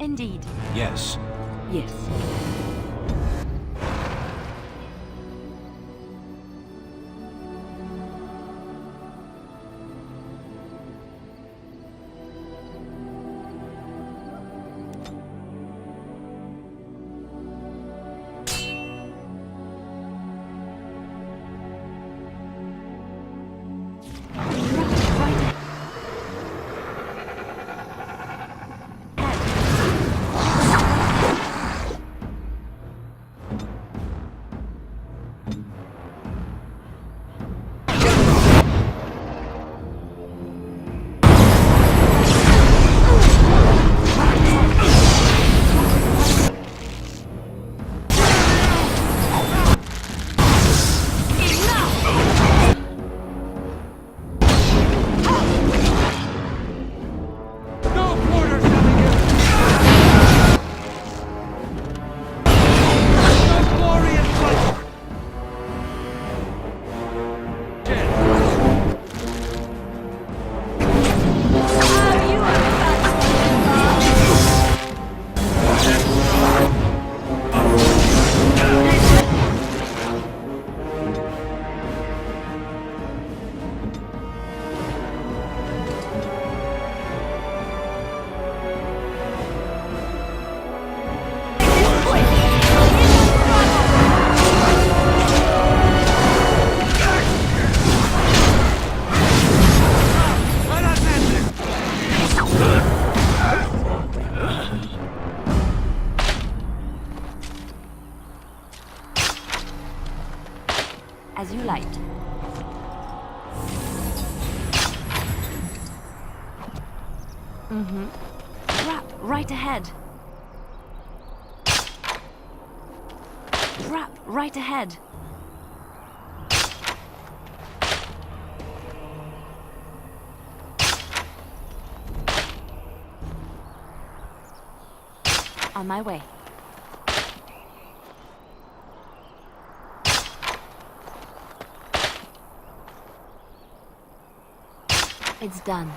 Indeed. Yes. Yes. As you like. Trap right ahead. Trap right ahead. On my way. It's done.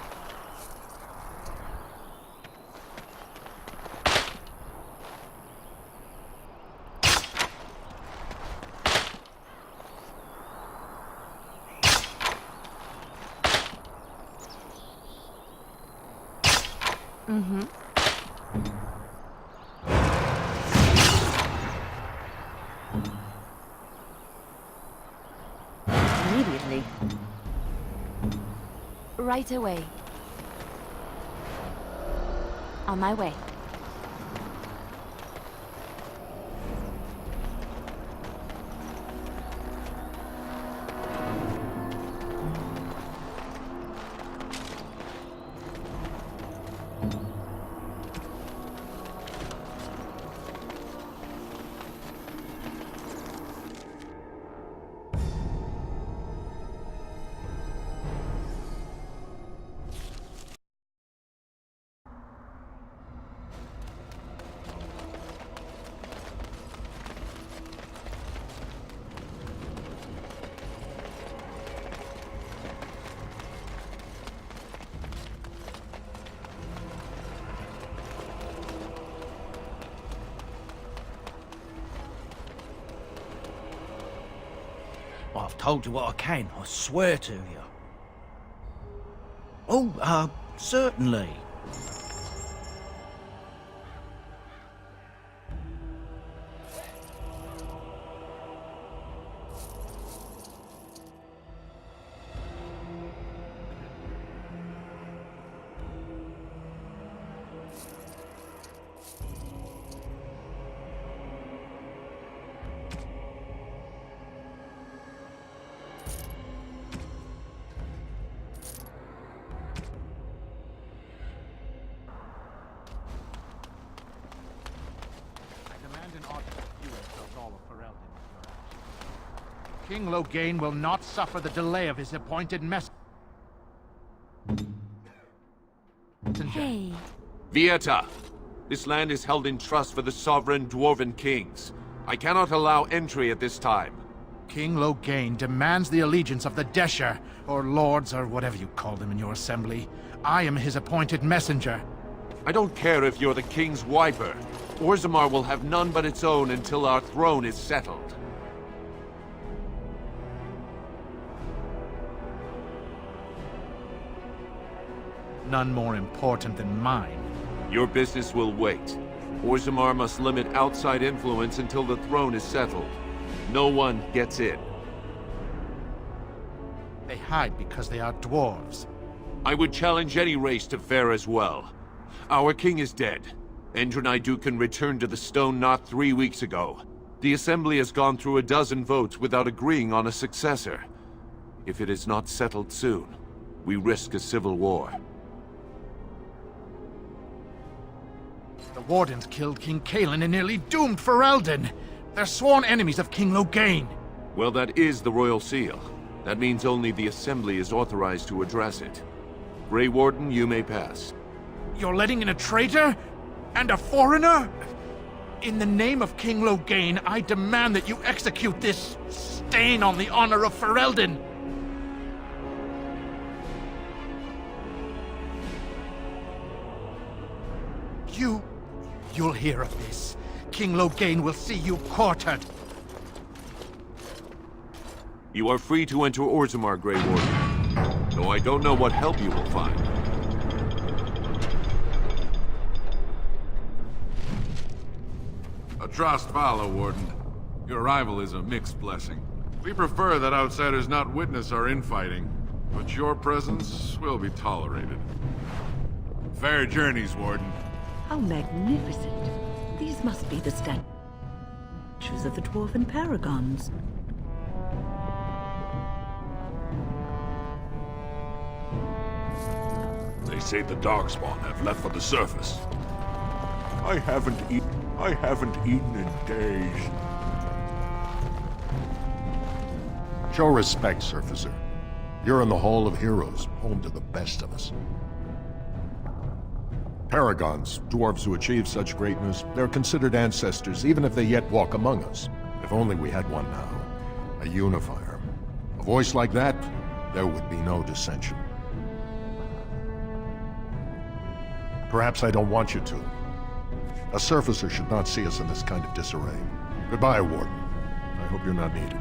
Immediately. Right away. On my way. I've told you what I can, I swear to you. Oh, certainly. King Loghain will not suffer the delay of his appointed messenger. Hey. Vieta, this land is held in trust for the sovereign dwarven kings. I cannot allow entry at this time. King Loghain demands the allegiance of the Desher, or lords, or whatever you call them in your assembly. I am his appointed messenger. I don't care if you're the king's wiper. Orzammar will have none but its own until our throne is settled. None more important than mine. Your business will wait. Orzammar must limit outside influence until the throne is settled. No one gets in. They hide because they are dwarves. I would challenge any race to fare as well. Our king is dead. Endriniducan returned to the Stone Knot 3 weeks ago. The Assembly has gone through a dozen votes without agreeing on a successor. If it is not settled soon, we risk a civil war. The Wardens killed King Cailan and nearly doomed Ferelden. They're sworn enemies of King Loghain. Well, that is the Royal Seal. That means only the Assembly is authorized to address it. Grey Warden, you may pass. You're letting in a traitor? And a foreigner? In the name of King Loghain, I demand that you execute this stain on the honor of Ferelden. You'll hear of this. King Loghain will see you quartered. You are free to enter Orzammar, Grey Warden. Though I don't know what help you will find. Atrost Vala, Warden. Your arrival is a mixed blessing. We prefer that outsiders not witness our infighting, but your presence will be tolerated. Fair journeys, Warden. How magnificent. These must be the statues of the dwarven paragons. They say the Darkspawn have left for the surface. I haven't eaten in days. Show respect, Surfacer. You're in the Hall of Heroes, home to the best of us. Paragons, dwarves who achieve such greatness, they're considered ancestors even if they yet walk among us. If only we had one now. A unifier. A voice like that, there would be no dissension. Perhaps I don't want you to. A surfacer should not see us in this kind of disarray. Goodbye, Warden. I hope you're not needed.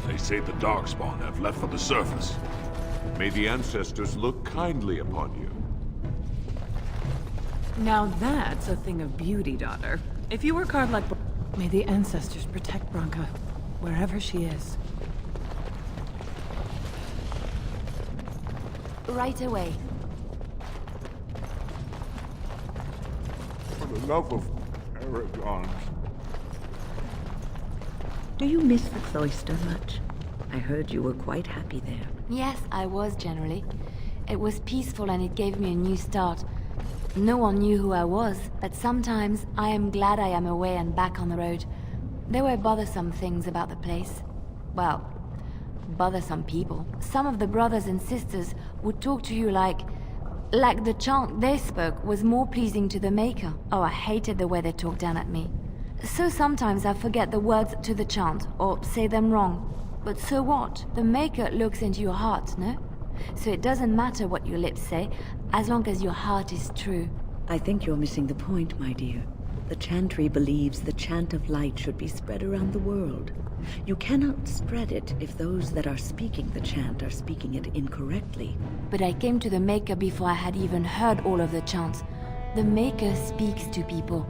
They say the Darkspawn have left for the surface. May the ancestors look kindly upon you. Now that's a thing of beauty, daughter. If you work hard like... May the ancestors protect Branka, wherever she is. Right away. For the love of Paragons. Do you miss the cloister much? I heard you were quite happy there. Yes, I was generally. It was peaceful and it gave me a new start. No one knew who I was, but sometimes I am glad I am away and back on the road. There were bothersome things about the place. Well, bothersome people. Some of the brothers and sisters would talk to you like the chant they spoke was more pleasing to the Maker. Oh, I hated the way they talked down at me. So sometimes I forget the words to the chant, or say them wrong. But so what? The Maker looks into your heart, no? So it doesn't matter what your lips say, as long as your heart is true. I think you're missing the point, my dear. The Chantry believes the chant of light should be spread around the world. You cannot spread it if those that are speaking the chant are speaking it incorrectly. But I came to the Maker before I had even heard all of the chants. The Maker speaks to people.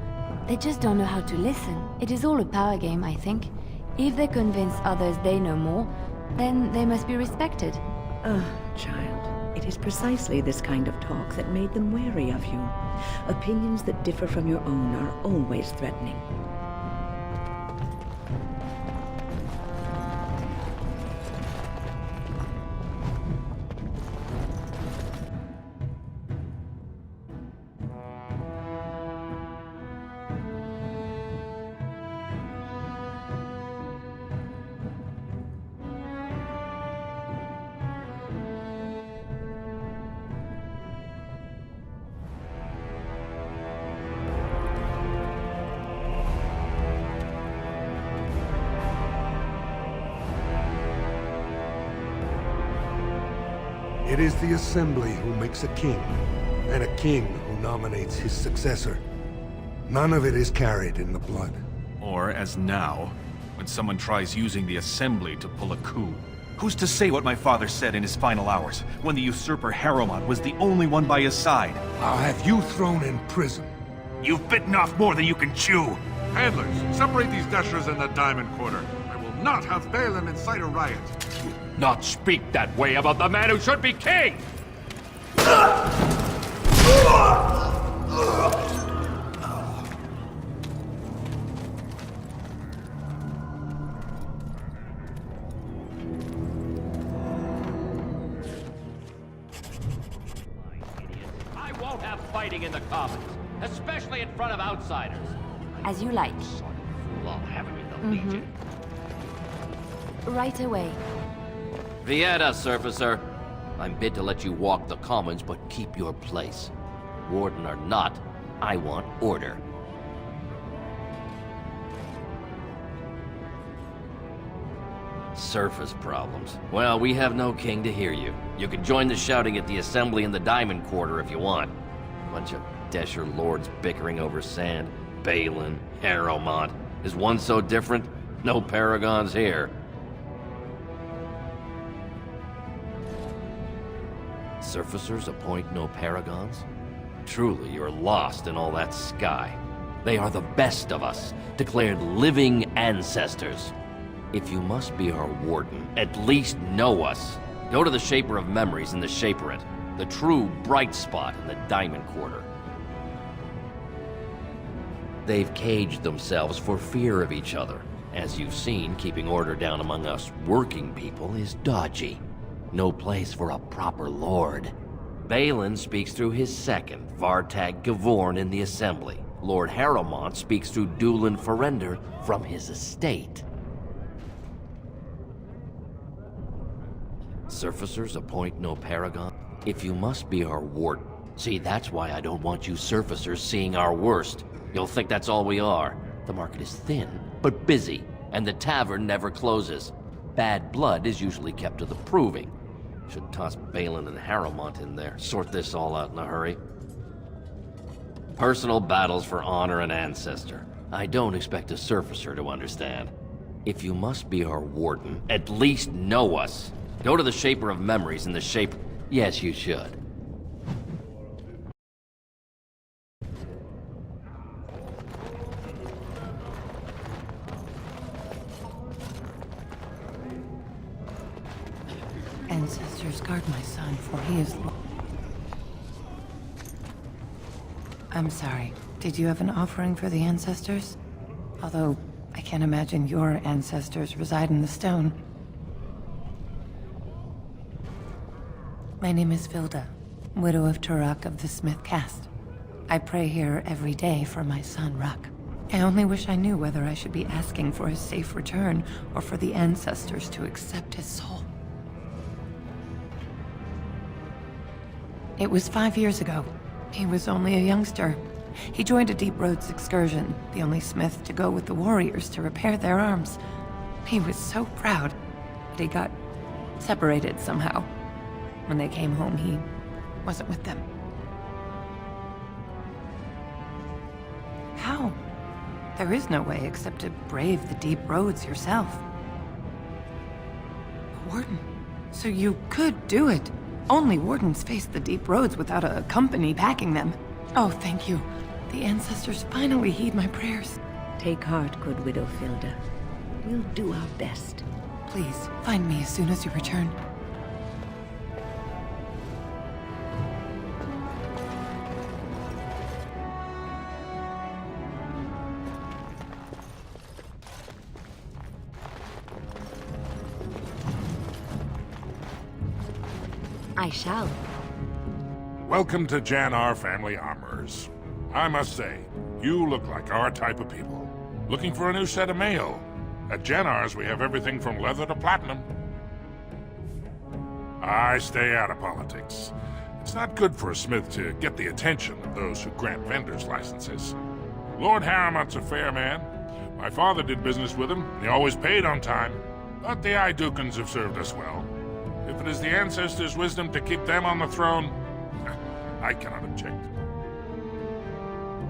They just don't know how to listen. It is all a power game, I think. If they convince others they know more, then they must be respected. Child, it is precisely this kind of talk that made them wary of you. Opinions that differ from your own are always threatening. It is the Assembly who makes a king, and a king who nominates his successor. None of it is carried in the blood. Or, as now, when someone tries using the Assembly to pull a coup. Who's to say what my father said in his final hours, when the usurper Harrowmont was the only one by his side? I'll have you thrown in prison. You've bitten off more than you can chew! Handlers, separate these dashers in the Diamond Quarter. I will not have Balin incite a riot. Not speak that way about the man who should be king! I won't have fighting in the Commons, especially in front of outsiders. As you like. Fool, I'll have him in the Legion. Right away. Vieta, Surfacer. I'm bid to let you walk the Commons, but keep your place. Warden or not, I want order. Surface problems. Well, we have no king to hear you. You can join the shouting at the Assembly in the Diamond Quarter if you want. Bunch of Desher lords bickering over sand. Balin, Harrowmont. Is one so different? No paragons here. Surfacers appoint no paragons? Truly, you're lost in all that sky. They are the best of us, declared living ancestors. If you must be our warden, at least know us. Go to the Shaper of Memories in the Shaperate, the true bright spot in the Diamond Quarter. They've caged themselves for fear of each other. As you've seen, keeping order down among us working people is dodgy. No place for a proper lord. Balin speaks through his second, Vartag Gavorn, in the Assembly. Lord Harrowmont speaks through Dulin Ferender from his estate. Surfacers appoint no paragon. If you must be our warden. See, that's why I don't want you surfacers seeing our worst. You'll think that's all we are. The market is thin, but busy, and the tavern never closes. Bad blood is usually kept to the proving. Should toss Balin and Harrowmont in there, sort this all out in a hurry. Personal battles for honor and ancestor. I don't expect a surfacer to understand. If you must be our warden, at least know us. Go to the Shaper of Memories in the Shaper... Yes, you should. Ancestors, guard my son, for he is... I'm sorry. Did you have an offering for the ancestors? Although, I can't imagine your ancestors reside in the stone. My name is Vilda, widow of Turok of the Smith caste. I pray here every day for my son, Ruck. I only wish I knew whether I should be asking for his safe return or for the ancestors to accept his soul. It was 5 years ago. He was only a youngster. He joined a Deep Roads excursion, the only smith to go with the warriors to repair their arms. He was so proud, but he got separated somehow. When they came home, he wasn't with them. How? There is no way except to brave the Deep Roads yourself. Warden, so you could do it. Only wardens face the Deep Roads without a company backing them. Oh, thank you. The ancestors finally heed my prayers. Take heart, good Widow Filda. We'll do our best. Please, find me as soon as you return. I shall. Welcome to Jannar Family Armorers. I must say, you look like our type of people. Looking for a new set of mail. At Jannar's, we have everything from leather to platinum. I stay out of politics. It's not good for a smith to get the attention of those who grant vendors licenses. Lord Harrowmont's a fair man. My father did business with him. He always paid on time. But the Idukans have served us well. If it is the ancestors' wisdom to keep them on the throne, I cannot object.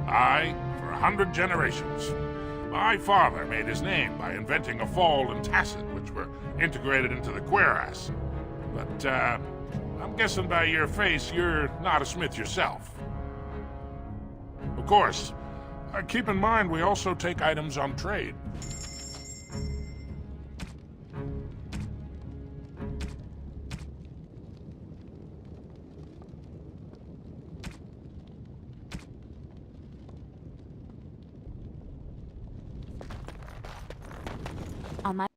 For 100 generations, my father made his name by inventing a fall and tacit, which were integrated into the cuirass. But, I'm guessing by your face, you're not a smith yourself. Of course, keep in mind we also take items on trade. On my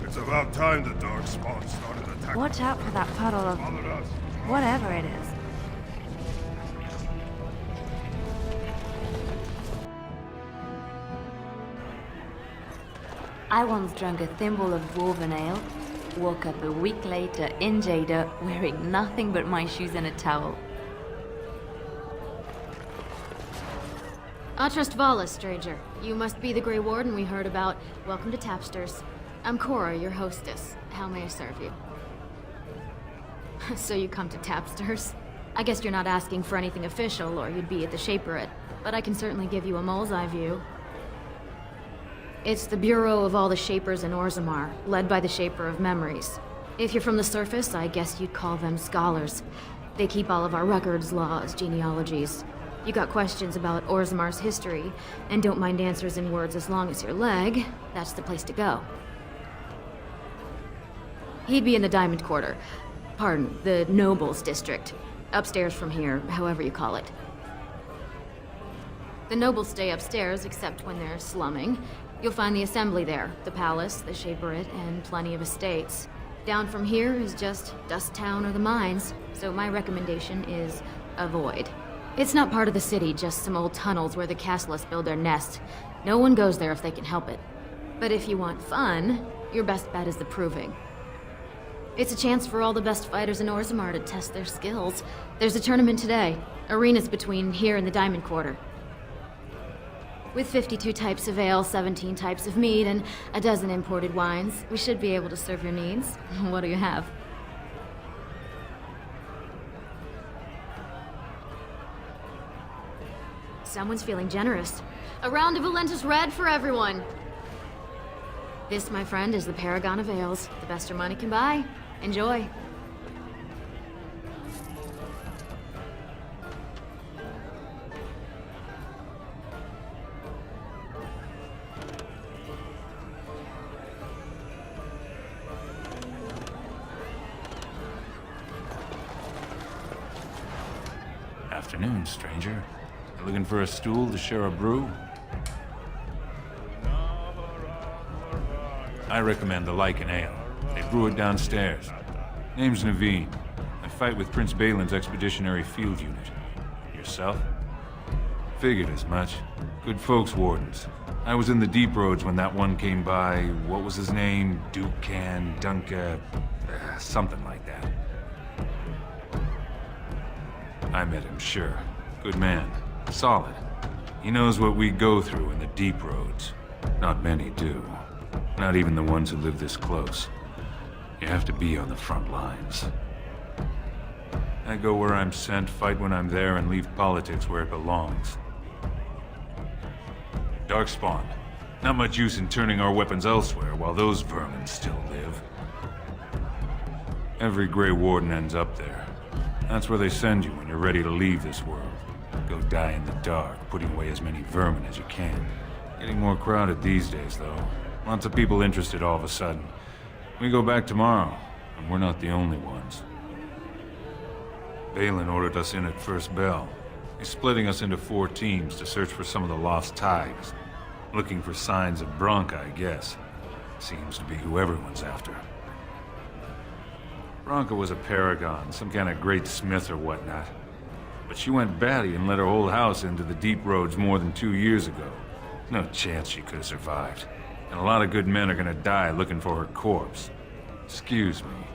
It's about time the dark spawn started attacking. Watch out for that puddle of Bothered us. whatever it is. I once drank a thimble of dwarven ale, woke up a week later in Jada wearing nothing but my shoes and a towel. Atrust Vala, stranger. You must be the Grey Warden we heard about. Welcome to Tapsters. I'm Cora, your hostess. How may I serve you? So you come to Tapsters? I guess you're not asking for anything official, or you'd be at the Shaperate. But I can certainly give you a mole's eye view. It's the bureau of all the Shapers in Orzammar, led by the Shaper of Memories. If you're from the surface, I guess you'd call them scholars. They keep all of our records, laws, genealogies. You got questions about Orzammar's history, and don't mind answers in words as long as your leg, that's the place to go. He'd be in the Diamond Quarter. Pardon, the Nobles District. Upstairs from here, however you call it. The Nobles stay upstairs, except when they're slumming. You'll find the Assembly there, the Palace, the Shaperate, and plenty of estates. Down from here is just Dust Town or the mines, so my recommendation is avoid. It's not part of the city, just some old tunnels where the castlists build their nests. No one goes there if they can help it. But if you want fun, your best bet is the Proving. It's a chance for all the best fighters in Orzammar to test their skills. There's a tournament today. Arenas between here and the Diamond Quarter. With 52 types of ale, 17 types of mead, and a dozen imported wines, we should be able to serve your needs. What do you have? Someone's feeling generous. A round of Valentis Red for everyone. This, my friend, is the Paragon of Ales. The best your money can buy. Enjoy. Afternoon, stranger. You looking for a stool to share a brew? I recommend the Lycan Ale. They brew it downstairs. Name's Naveen. I fight with Prince Balin's expeditionary field unit. Yourself? Figured as much. Good folks, Wardens. I was in the deep roads when that one came by. What was his name? Dukan, Dunka... something like that. I met him, sure. Good man. Solid. He knows what we go through in the deep roads. Not many do. Not even the ones who live this close. You have to be on the front lines. I go where I'm sent, fight when I'm there, and leave politics where it belongs. Darkspawn. Not much use in turning our weapons elsewhere while those vermin still live. Every Grey Warden ends up there. That's where they send you when you're ready to leave this world. Go die in the dark, putting away as many vermin as you can. Getting more crowded these days, though. Lots of people interested all of a sudden. We go back tomorrow, and we're not the only ones. Balin ordered us in at first bell. He's splitting us into 4 teams to search for some of the lost ties. Looking for signs of Bronca, I guess. Seems to be who everyone's after. Bronca was a paragon, some kind of great smith or whatnot. But she went batty and let her whole house into the deep roads more than 2 years ago. No chance she could have survived. And a lot of good men are gonna die looking for her corpse. Excuse me.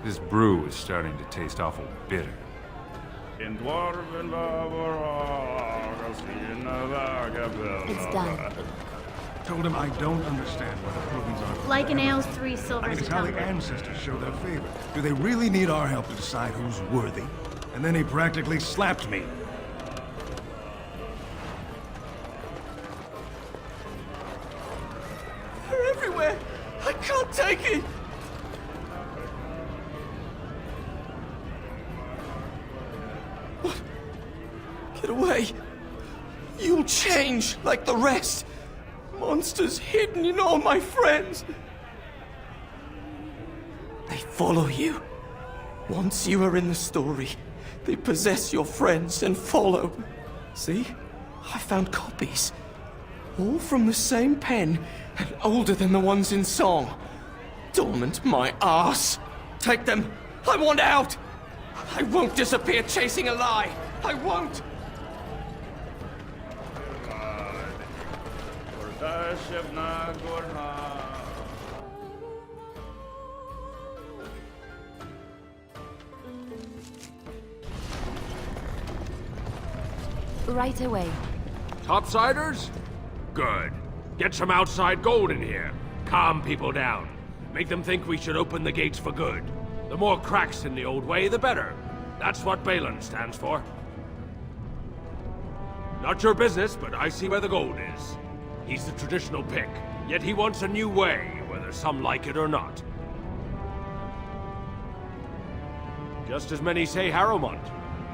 This brew is starting to taste awful bitter. It's done. Told him I don't understand what the Pilgrims are. Like an ale's 3 I silvers can a tell the tumbler. ancestors show their favor. Do they really need our help to decide who's worthy? And then he practically slapped me. They're everywhere! I can't take it! What? Get away! You'll change like the rest! Monsters hidden in all my friends! They follow you. Once you are in the story, they possess your friends and follow. See? I found copies. All from the same pen, and older than the ones in song. Dormant my ass. Take them. I want out. I won't disappear chasing a lie. I won't. Right away. Topsiders? Good. Get some outside gold in here. Calm people down. Make them think we should open the gates for good. The more cracks in the old way, the better. That's what Balin stands for. Not your business, but I see where the gold is. He's the traditional pick, yet he wants a new way, whether some like it or not. Just as many say Harrowmont.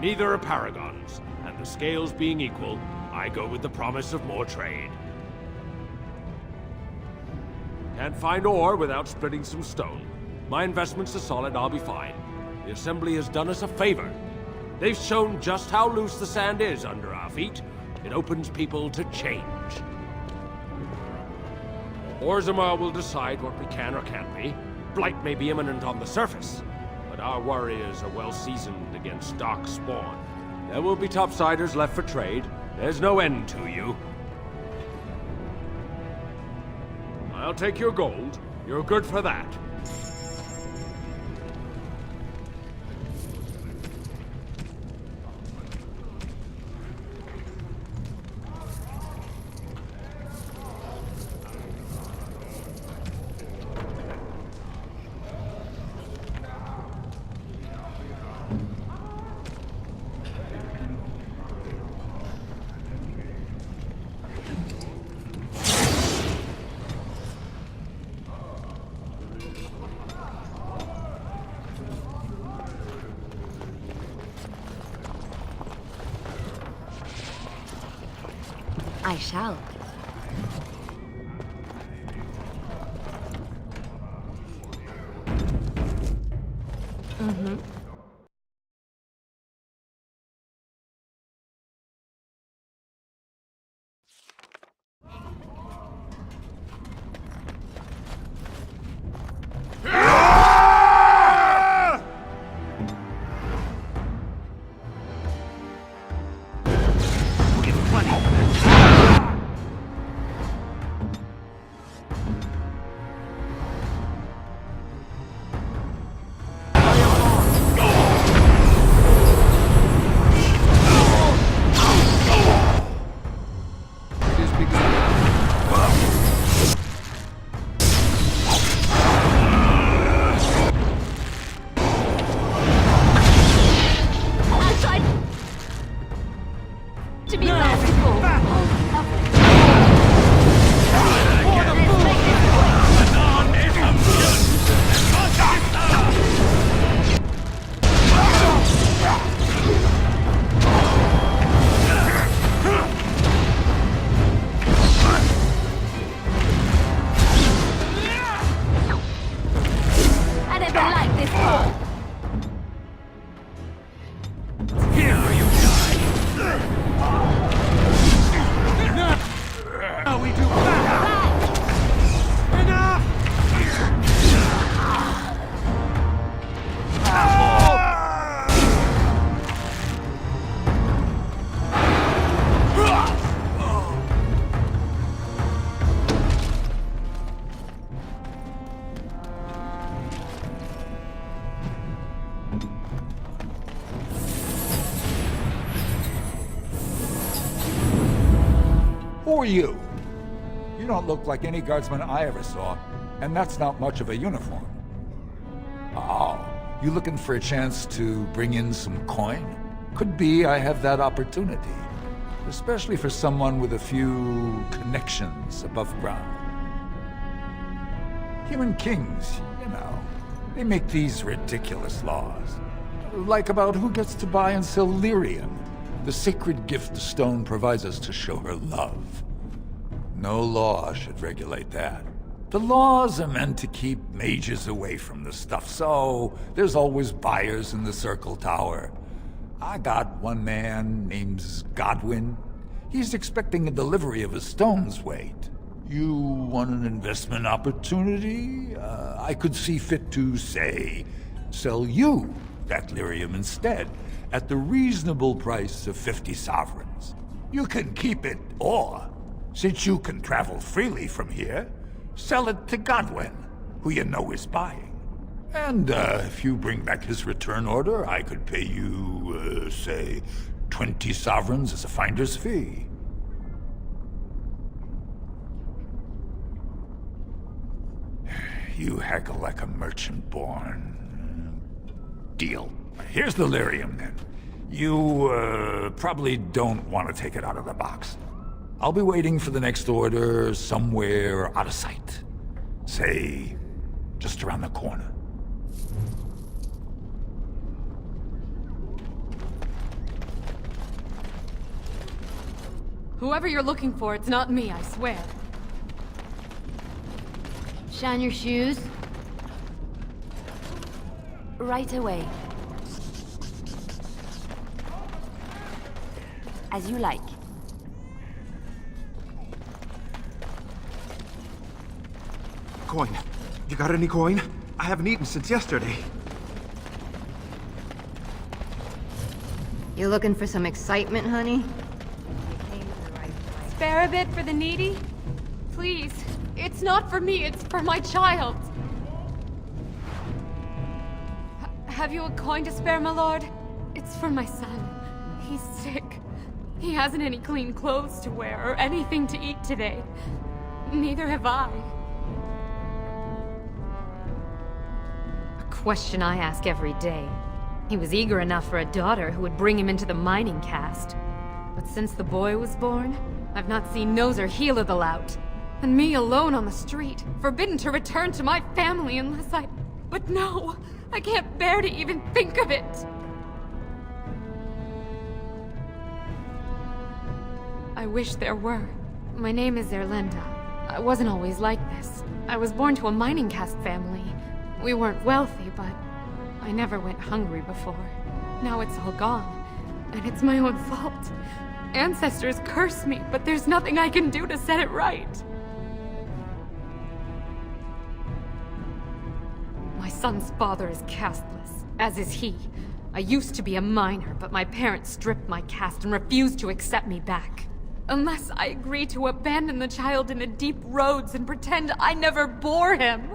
Neither are paragons, and the scales being equal, I go with the promise of more trade. Can't find ore without splitting some stone. My investments are solid, I'll be fine. The Assembly has done us a favor. They've shown just how loose the sand is under our feet. It opens people to change. Orzammar will decide what we can or can't be. Blight may be imminent on the surface, but our warriors are well seasoned against dark spawn. There will be topsiders left for trade. There's no end to you. I'll take your gold. You're good for that. I shall. you? You don't look like any guardsman I ever saw, and that's not much of a uniform. Oh, you looking for a chance to bring in some coin? Could be I have that opportunity. Especially for someone with a few connections above ground. Human kings, you know, they make these ridiculous laws. Like about who gets to buy and sell lyrium, the sacred gift the stone provides us to show her love. No law should regulate that. The laws are meant to keep mages away from the stuff, so there's always buyers in the Circle Tower. I got one man named Godwin. He's expecting a delivery of a stone's weight. You want an investment opportunity? I could see fit to, say, sell you that lyrium instead, at the reasonable price of 50 sovereigns. You can keep it, or, since you can travel freely from here, sell it to Godwin, who you know is buying. And if you bring back his return order, I could pay you, say, 20 sovereigns as a finder's fee. You haggle like a merchant born. Deal. Here's the lyrium, then. You, probably don't want to take it out of the box. I'll be waiting for the next order somewhere out of sight. Say, just around the corner. Whoever you're looking for, it's not me, I swear. Shine your shoes. Right away. As you like. Coin. You got any coin? I haven't eaten since yesterday. You looking for some excitement, honey? Spare a bit for the needy? Please. It's not for me, it's for my child. Have you a coin to spare, my lord? It's for my son. He's sick. He hasn't any clean clothes to wear or anything to eat today. Neither have I. A question I ask every day. He was eager enough for a daughter who would bring him into the mining caste. But since the boy was born, I've not seen nose or heel of the lout. And me alone on the street, forbidden to return to my family unless I... But no! I can't bear to even think of it! I wish there were. My name is Erlinda. I wasn't always like this. I was born to a mining caste family. We weren't wealthy, but I never went hungry before. Now it's all gone, and it's my own fault. Ancestors curse me, but there's nothing I can do to set it right. My son's father is casteless, as is he. I used to be a miner, but my parents stripped my caste and refused to accept me back. Unless I agree to abandon the child in the deep roads and pretend I never bore him.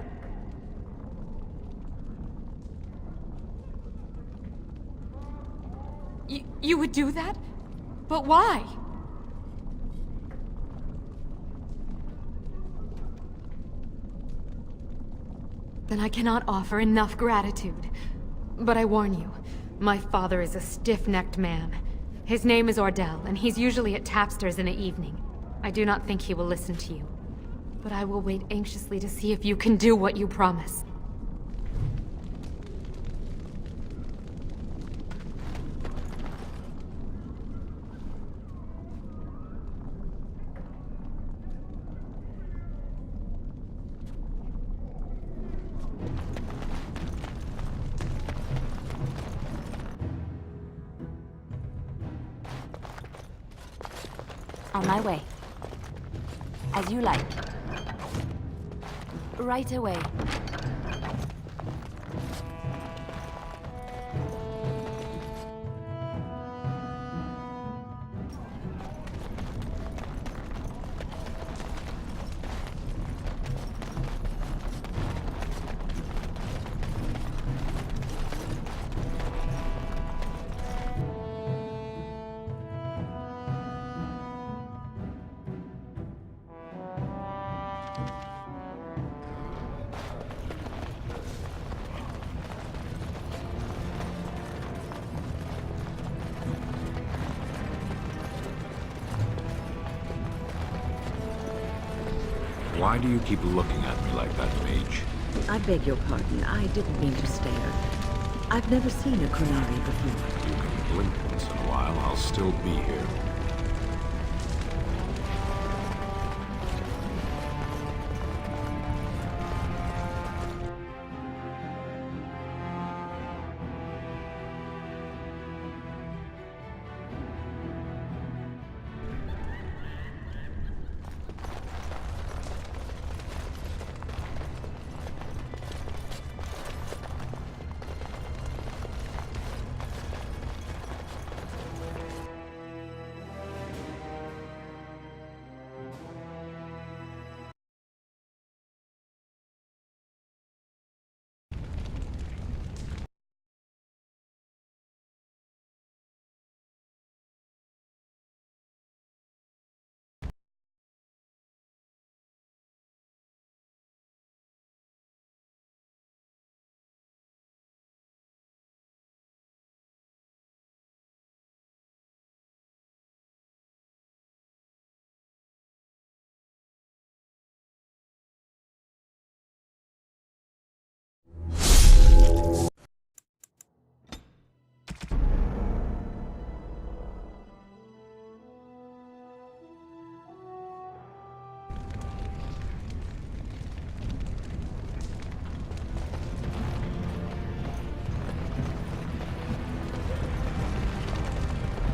You would do that? But why? Then I cannot offer enough gratitude. But I warn you, my father is a stiff-necked man. His name is Ordell, and he's usually at tapsters in the evening. I do not think he will listen to you. But I will wait anxiously to see if you can do what you promise. On my way. As you like. Right away. Why do you keep looking at me like that, mage? I beg your pardon. I didn't mean to stare. I've never seen a Qunari before. You can blink once in a while, I'll still be here.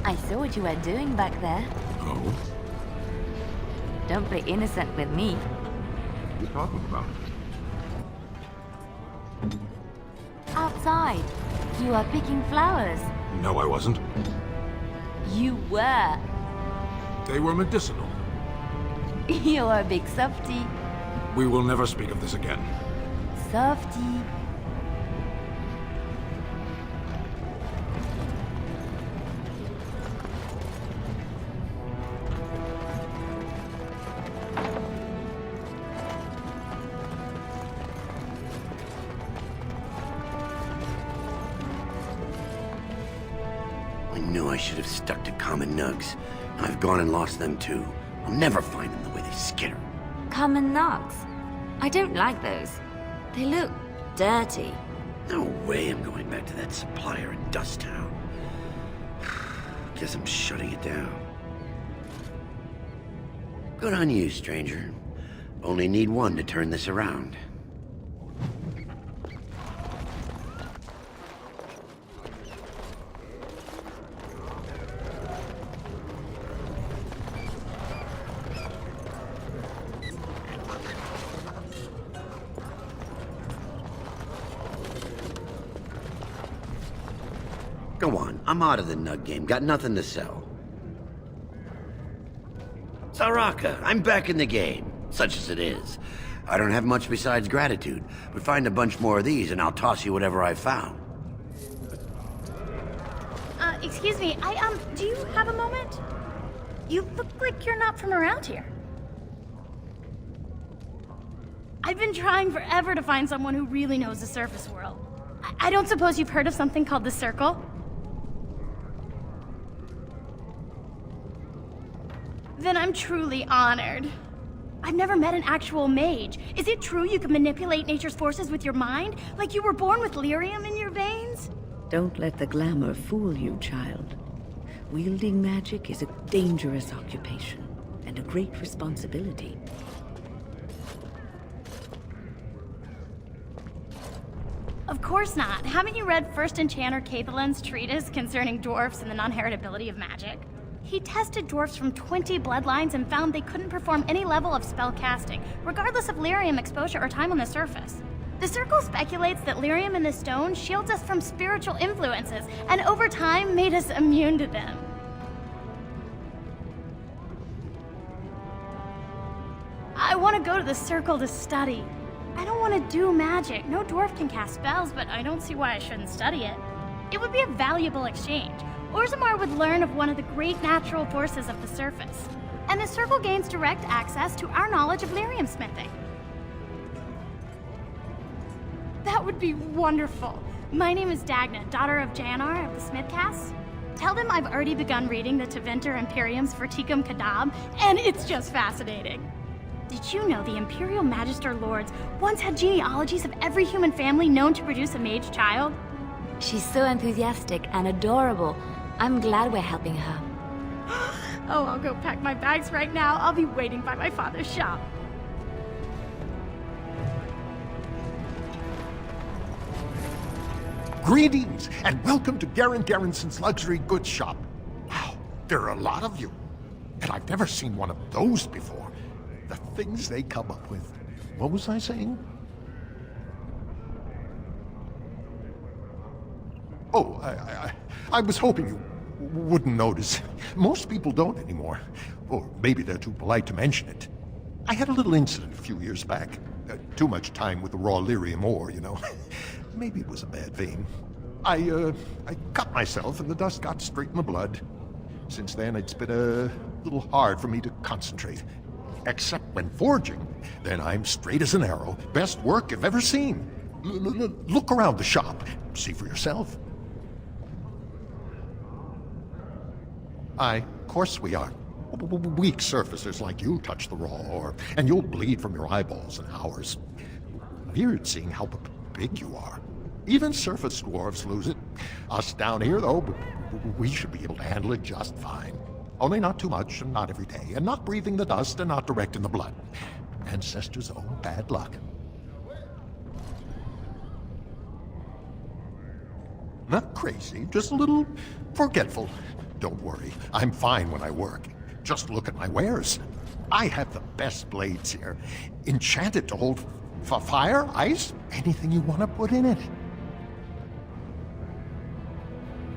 I saw what you were doing back there. Oh? Don't play innocent with me. What are you talking about? Outside. You are picking flowers. No, I wasn't. You were. They were medicinal. You're a big softy. We will never speak of this again. Softy. I knew I should have stuck to common nugs. I've gone and lost them too. I'll never find them the way they skitter. Common knocks. I don't like those. They look dirty. No way I'm going back to that supplier in Dust Town. Guess I'm shutting it down. Good on you, stranger. Only need one to turn this around. Go on, I'm out of the nug game. Got nothing to sell. Saraka, I'm back in the game, such as it is. I don't have much besides gratitude, but find a bunch more of these and I'll toss you whatever I found. Excuse me, do you have a moment? You look like you're not from around here. I've been trying forever to find someone who really knows the surface world. I don't suppose you've heard of something called the Circle? Then I'm truly honored. I've never met an actual mage. Is it true you can manipulate nature's forces with your mind? Like you were born with lyrium in your veins? Don't let the glamour fool you, child. Wielding magic is a dangerous occupation, and a great responsibility. Of course not. Haven't you read First Enchanter Caithalin's treatise concerning dwarfs and the non-heritability of magic? He tested dwarfs from 20 bloodlines and found they couldn't perform any level of spell casting, regardless of lyrium exposure or time on the surface. The Circle speculates that lyrium in the stone shields us from spiritual influences, and over time made us immune to them. I want to go to the Circle to study. I don't want to do magic. No dwarf can cast spells, but I don't see why I shouldn't study it. It would be a valuable exchange. Orzammar would learn of one of the great natural forces of the surface, and the Circle gains direct access to our knowledge of lyrium smithing. That would be wonderful. My name is Dagna, daughter of Janar of the Smithcasts. Tell them I've already begun reading the Tevinter Imperium's Verticum Kadab, and it's just fascinating. Did you know the Imperial Magister Lords once had genealogies of every human family known to produce a mage child? She's so enthusiastic and adorable. I'm glad we're helping her. Oh, I'll go pack my bags right now. I'll be waiting by my father's shop. Greetings, and welcome to Garen Garrison's luxury goods shop. Wow, there are a lot of you. And I've never seen one of those before. The things they come up with. What was I saying? Oh, I was hoping you wouldn't notice. Most people don't anymore. Or maybe they're too polite to mention it. I had a little incident a few years back. Too much time with the raw lyrium ore, you know. Maybe it was a bad vein. I cut myself and the dust got straight in the blood. Since then, it's been a little hard for me to concentrate. Except when forging. Then I'm straight as an arrow. Best work I've ever seen. Look around the shop. See for yourself. Of course we are. Weak surfacers like you touch the raw ore, and you'll bleed from your eyeballs in hours. Weird seeing how big you are. Even surface dwarves lose it. Us down here, though, we should be able to handle it just fine. Only not too much, and not every day, and not breathing the dust, and not direct in the blood. Ancestors' own bad luck. Not crazy, just a little forgetful. Don't worry, I'm fine when I work. Just look at my wares. I have the best blades here. Enchanted to hold fire, ice, anything you want to put in it.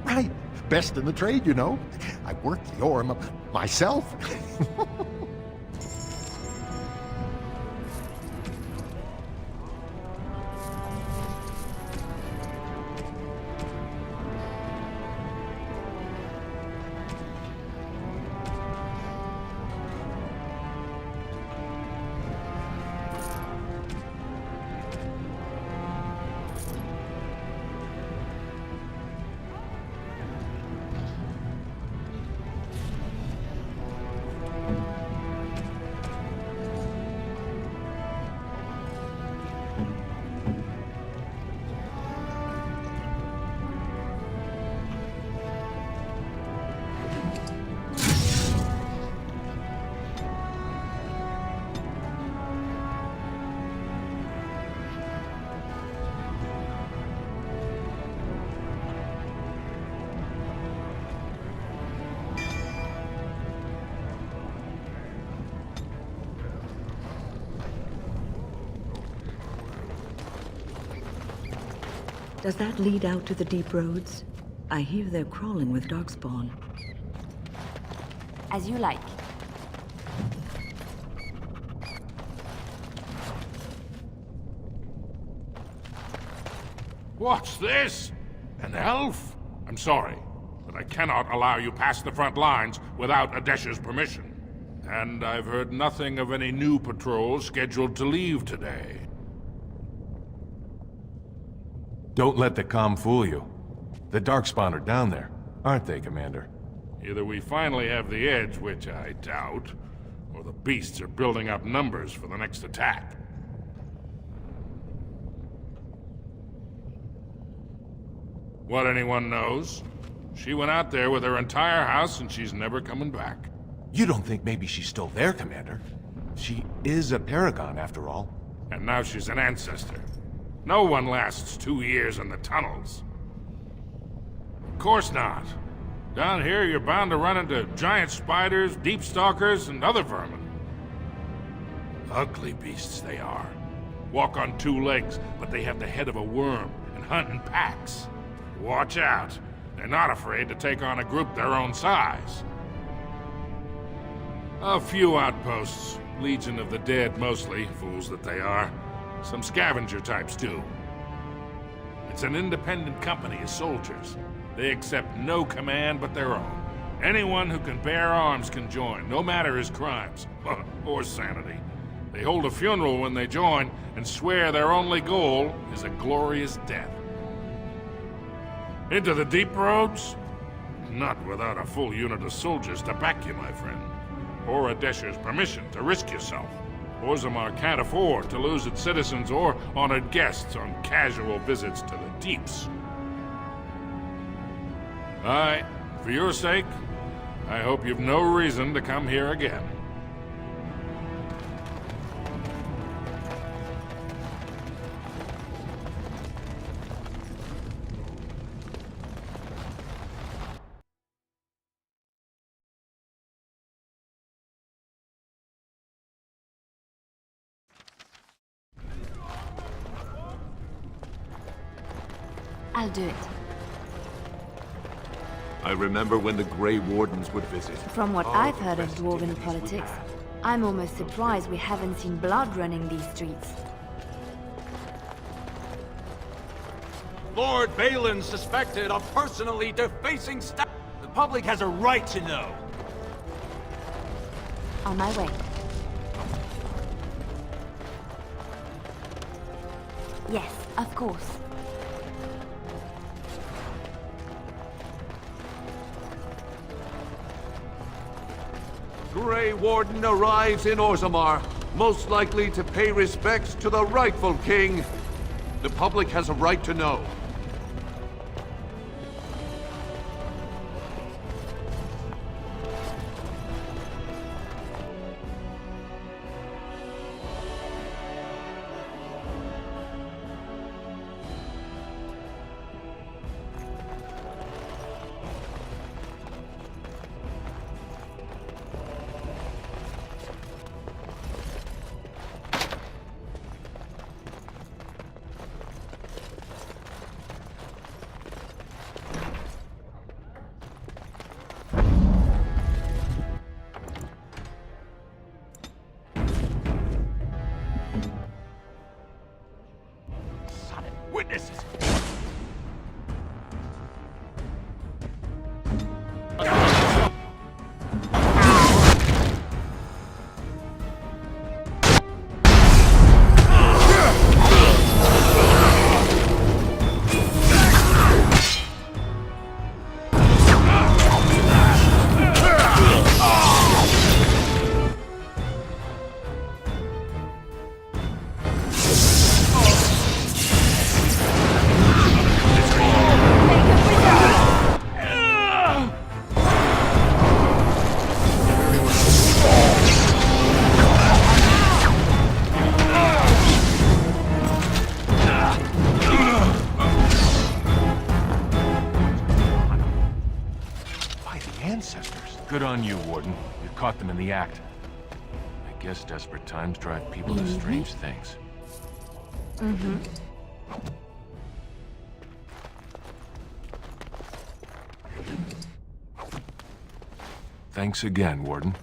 Right, best in the trade, you know. I work the ore myself. Does that lead out to the deep roads? I hear they're crawling with darkspawn. As you like. What's this? An elf? I'm sorry, but I cannot allow you past the front lines without Adesha's permission. And I've heard nothing of any new patrols scheduled to leave today. Don't let the comm fool you. The Darkspawn are down there, aren't they, Commander? Either we finally have the edge, which I doubt, or the beasts are building up numbers for the next attack. What anyone knows? She went out there with her entire house and she's never coming back. You don't think maybe she's still there, Commander? She is a Paragon, after all. And now she's an ancestor. No one lasts 2 years in the tunnels. Of course not. Down here, you're bound to run into giant spiders, deep stalkers, and other vermin. Ugly beasts they are. Walk on 2 legs, but they have the head of a worm and hunt in packs. Watch out. They're not afraid to take on a group their own size. A few outposts. Legion of the Dead, mostly. Fools that they are. Some scavenger types, too. It's an independent company of soldiers. They accept no command but their own. Anyone who can bear arms can join, no matter his crimes, or sanity. They hold a funeral when they join, and swear their only goal is a glorious death. Into the deep roads? Not without a full unit of soldiers to back you, my friend. Or Adesha's permission to risk yourself. Orzammar can't afford to lose its citizens or honored guests on casual visits to the deeps. For your sake, I hope you've no reason to come here again. I'll do it. I remember when the Grey Wardens would visit. From what I've heard of dwarven politics, I'm almost surprised we haven't seen blood running these streets. Lord Balin's suspected of personally defacing staff. The public has a right to know. On my way. Yes, of course. Grey Warden arrives in Orzammar, most likely to pay respects to the rightful king. The public has a right to know. Witnesses! Good on you, Warden. You caught them in the act. I guess desperate times drive people to strange things. Thanks again, Warden.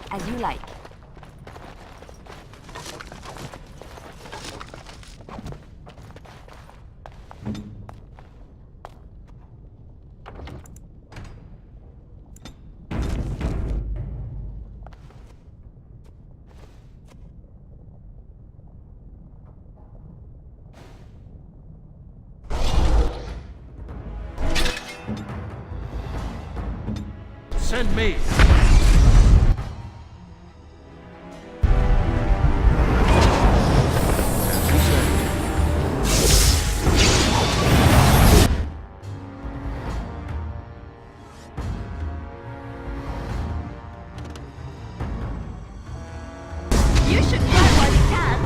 As you like. Send me! You should run while you can.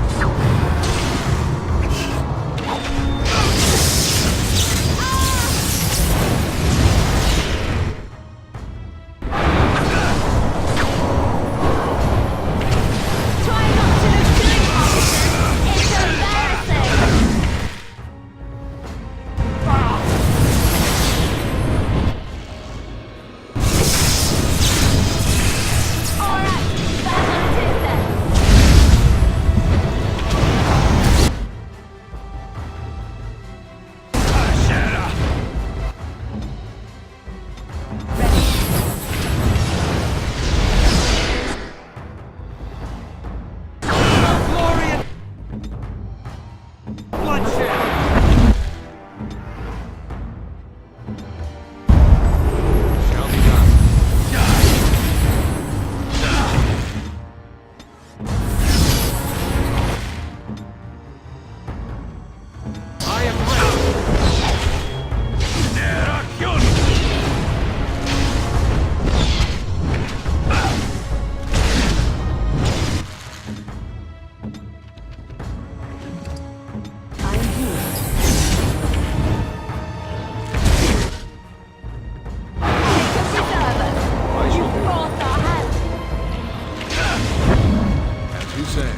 you say?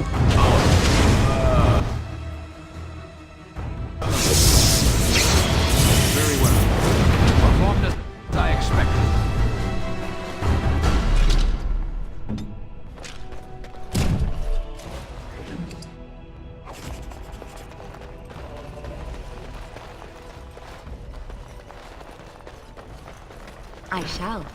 Very well. Performed as I expected. I shall.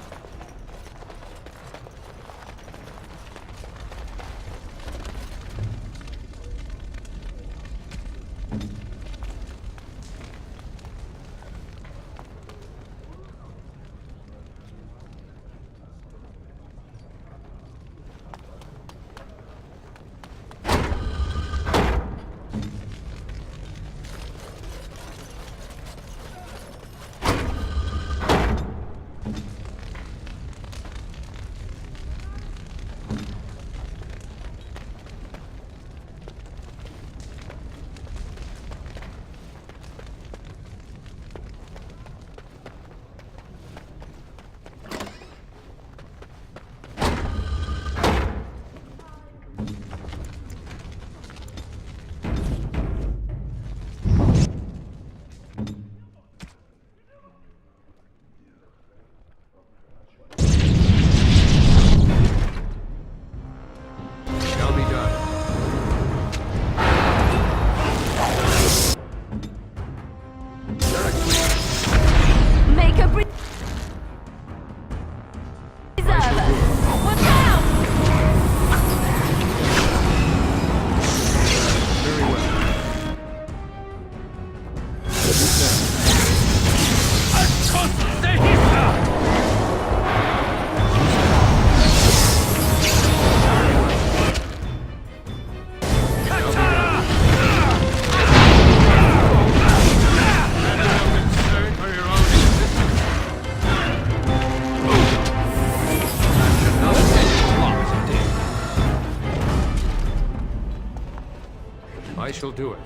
I shall do it.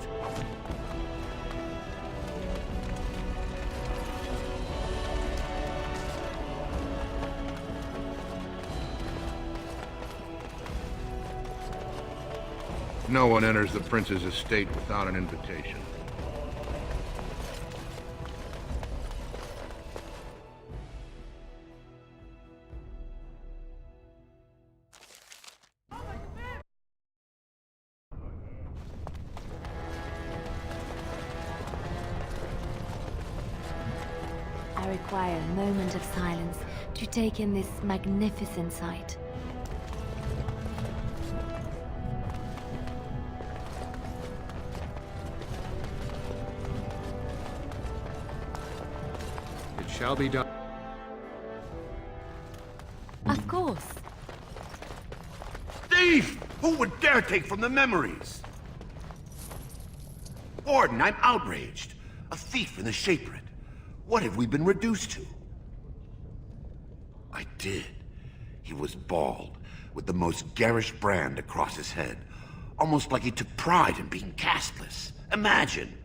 No one enters the prince's estate without an invitation. I require a moment of silence to take in this magnificent sight. It shall be done. Of course. Thief! Who would dare take from the memories? Warden, I'm outraged. A thief in the Shapered. What have we been reduced to? I did. He was bald, with the most garish brand across his head. Almost like he took pride in being castless. Imagine!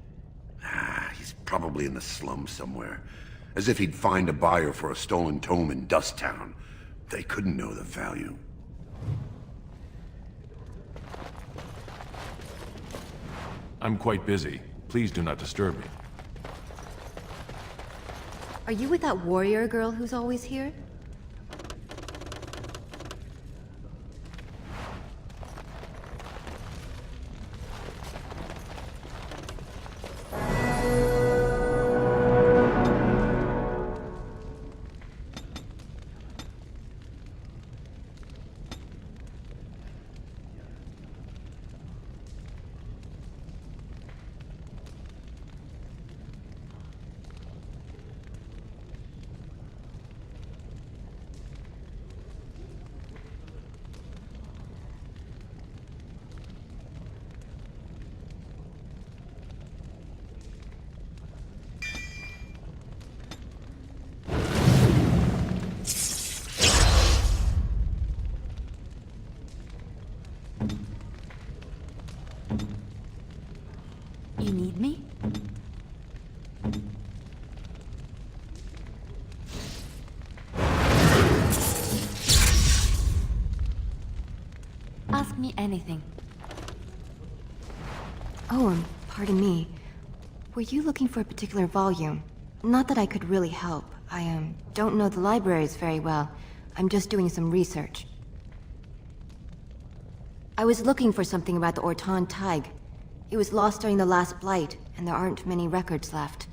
He's probably in the slums somewhere. As if he'd find a buyer for a stolen tome in Dust Town. They couldn't know the value. I'm quite busy. Please do not disturb me. Are you with that warrior girl who's always here? You need me? Ask me anything. anything. Oh, pardon me. Were you looking for a particular volume? Not that I could really help. I, don't know the libraries very well. I'm just doing some research. I was looking for something about the Orton Tig. It was lost during the last Blight, and there aren't many records left.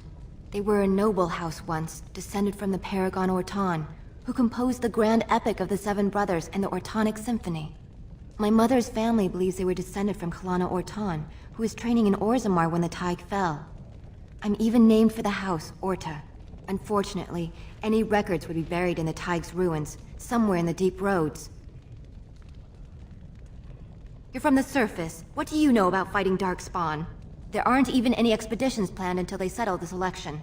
They were a noble house once, descended from the Paragon Orton, who composed the grand epic of the Seven Brothers and the Ortonic Symphony. My mother's family believes they were descended from Kalana Orton, who was training in Orzammar when the Tig fell. I'm even named for the house, Orta. Unfortunately, any records would be buried in the Tig's ruins, somewhere in the deep roads. You're from the surface. What do you know about fighting Darkspawn? There aren't even any expeditions planned until they settle this election.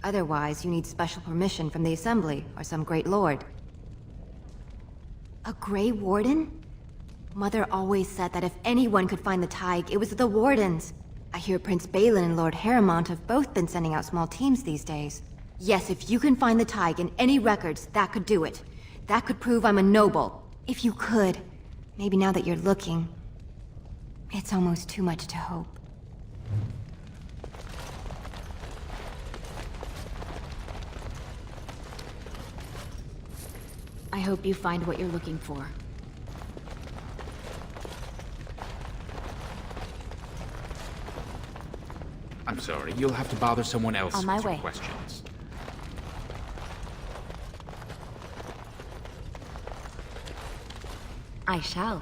Otherwise, you need special permission from the Assembly, or some great lord. A Grey Warden? Mother always said that if anyone could find the Tig, it was the Wardens. I hear Prince Balin and Lord Harrimont have both been sending out small teams these days. Yes, if you can find the Tig in any records, that could do it. That could prove I'm a noble. If you could. Maybe now that you're looking. It's almost too much to hope. I hope you find what you're looking for. I'm sorry, you'll have to bother someone else On my with your way. questions. I shall.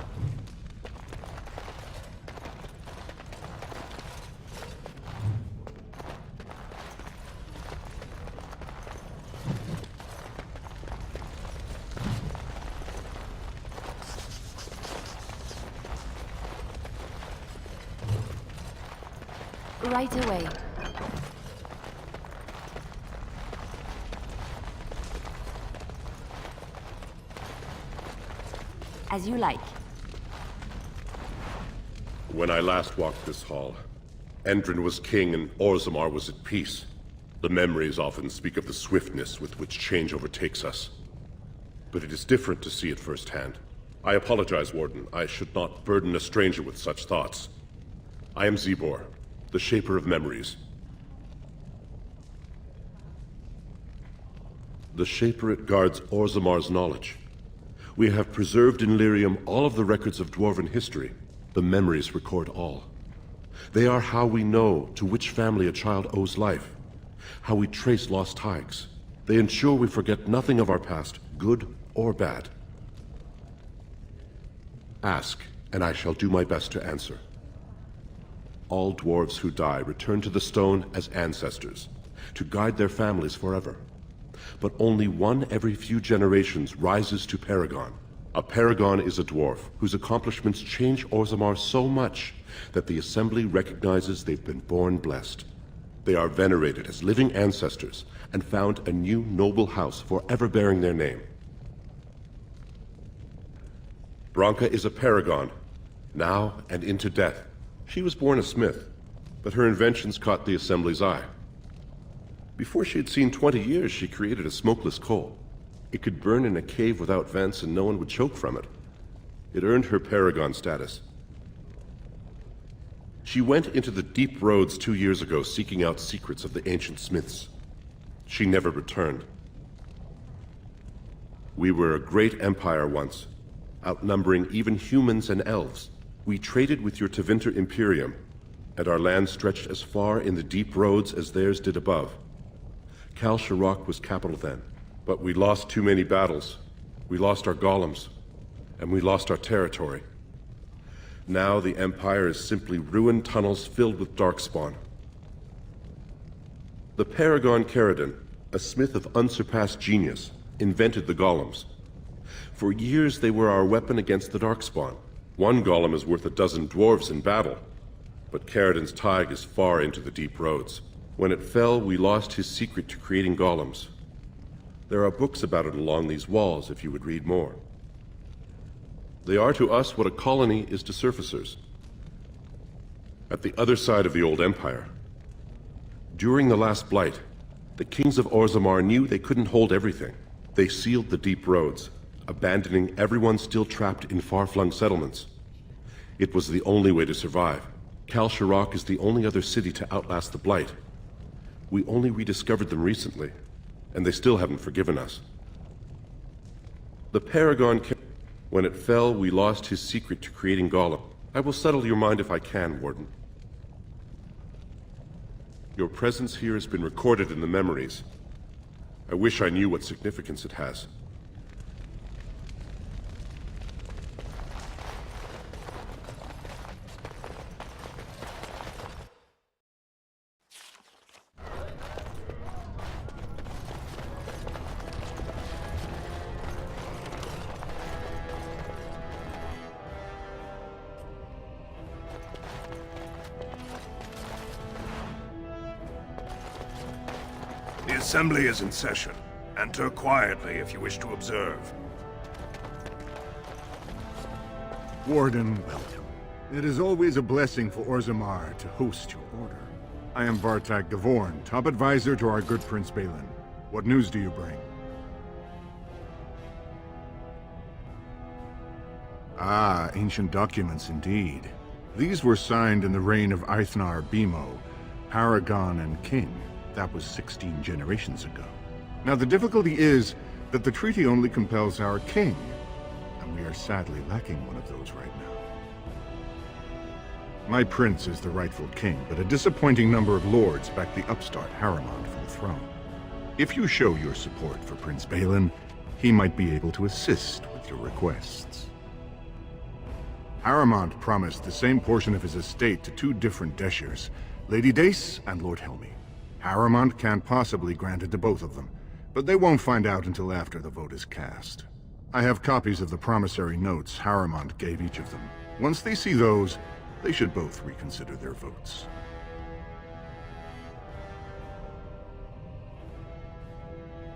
Right away. As you like. When I last walked this hall, Endrin was king and Orzammar was at peace. The memories often speak of the swiftness with which change overtakes us. But it is different to see it firsthand. I apologize, Warden. I should not burden a stranger with such thoughts. I am Zebor, the Shaper of Memories. The Shaperate guards Orzammar's knowledge. We have preserved in Lyrium all of the records of Dwarven history. The memories record all. They are how we know to which family a child owes life, how we trace lost Tigs. They ensure we forget nothing of our past, good or bad. Ask, and I shall do my best to answer. All dwarves who die return to the stone as ancestors, to guide their families forever. But only one every few generations rises to Paragon. A Paragon is a dwarf whose accomplishments change Orzammar so much that the Assembly recognizes they've been born blessed. They are venerated as living ancestors and found a new noble house forever bearing their name. Branka is a Paragon, now and into death. She was born a smith, but her inventions caught the Assembly's eye. Before she had seen 20 years, she created a smokeless coal. It could burn in a cave without vents and no one would choke from it. It earned her Paragon status. She went into the deep roads 2 years ago seeking out secrets of the ancient smiths. She never returned. We were a great empire once, outnumbering even humans and elves. We traded with your Tevinter Imperium, and our land stretched as far in the deep roads as theirs did above. Kal Sharok was capital then, but we lost too many battles. We lost our golems, and we lost our territory. Now the Empire is simply ruined tunnels filled with Darkspawn. The Paragon Caridin, a smith of unsurpassed genius, invented the golems. For years they were our weapon against the Darkspawn. One golem is worth a dozen dwarves in battle, but Caridin's Tig is far into the deep roads. When it fell, we lost his secret to creating golems. There are books about it along these walls if you would read more. They are to us what a colony is to surfacers. At the other side of the old empire, during the last Blight, the kings of Orzammar knew they couldn't hold everything. They sealed the deep roads, abandoning everyone still trapped in far-flung settlements. It was the only way to survive. Kal Shirak is the only other city to outlast the Blight. We only rediscovered them recently, and they still haven't forgiven us. The Paragon when it fell, we lost his secret to creating Golem. I will settle your mind if I can, Warden. Your presence here has been recorded in the memories. I wish I knew what significance it has. The Assembly is in session. Enter quietly if you wish to observe. Warden, welcome. It is always a blessing for Orzammar to host your order. I am Vartak Gavorn, top advisor to our good Prince Balin. What news do you bring? Ah, ancient documents indeed. These were signed in the reign of Eithnar Bimo, Paragon and King. That was 16 generations ago. Now the difficulty is that the treaty only compels our king, and we are sadly lacking one of those right now. My prince is the rightful king, but a disappointing number of lords back the upstart Harrimond for the throne. If you show your support for Prince Balin, he might be able to assist with your requests. Harrimond promised the same portion of his estate to two different Deshirs, Lady Dace and Lord Helmy. Harrimond can't possibly grant it to both of them, but they won't find out until after the vote is cast. I have copies of the promissory notes Harrimond gave each of them. Once they see those, they should both reconsider their votes.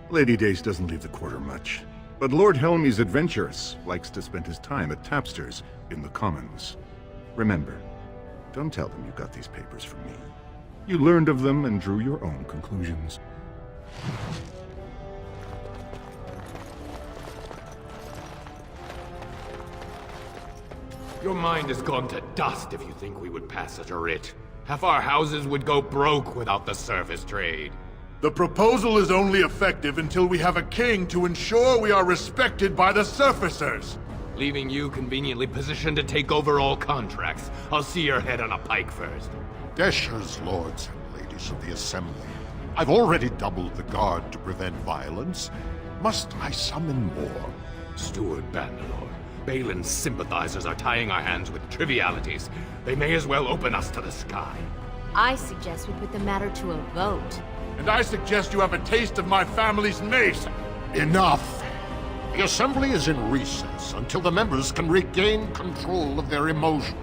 Lady Dace doesn't leave the quarter much, but Lord Helmy's adventurous, likes to spend his time at Tapster's in the Commons. Remember, don't tell them you got these papers from me. You learned of them and drew your own conclusions. Your mind has gone to dust if you think we would pass such a writ. Half our houses would go broke without the service trade. The proposal is only effective until we have a king to ensure we are respected by the surfacers. Leaving you conveniently positioned to take over all contracts. I'll see your head on a pike first. Deshirs, lords and ladies of the Assembly. I've already doubled the guard to prevent violence. Must I summon more? Steward Bandalore, Balin's sympathizers are tying our hands with trivialities. They may as well open us to the sky. I suggest we put the matter to a vote. And I suggest you have a taste of my family's mace. Enough! The Assembly is in recess until the members can regain control of their emotions.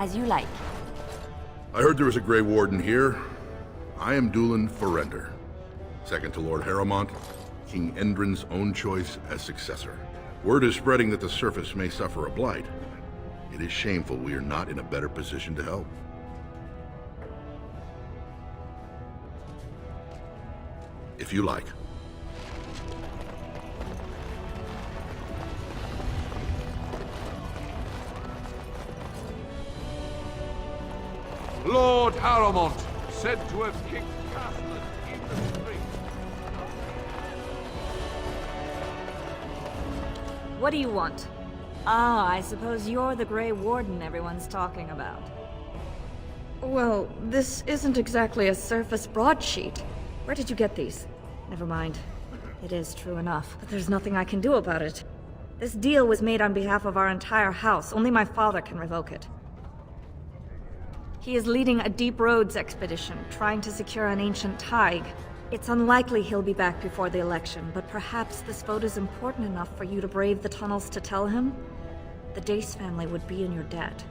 As you like. I heard there was a Grey Warden here. I am Dulin Forrender, second to Lord Harrimond, King Endrin's own choice as successor. Word is spreading that the surface may suffer a blight. It is shameful we are not in a better position to help. If you like. Lord Harrimond, said to have kicked Castlet in the street. What do you want? Ah, I suppose you're the Grey Warden everyone's talking about. Well, this isn't exactly a surface broadsheet. Where did you get these? Never mind. It is true enough, but there's nothing I can do about it. This deal was made on behalf of our entire house. Only my father can revoke it. He is leading a Deep Roads expedition, trying to secure an ancient Tig. It's unlikely he'll be back before the election, but perhaps this vote is important enough for you to brave the tunnels to tell him? The Dace family would be in your debt.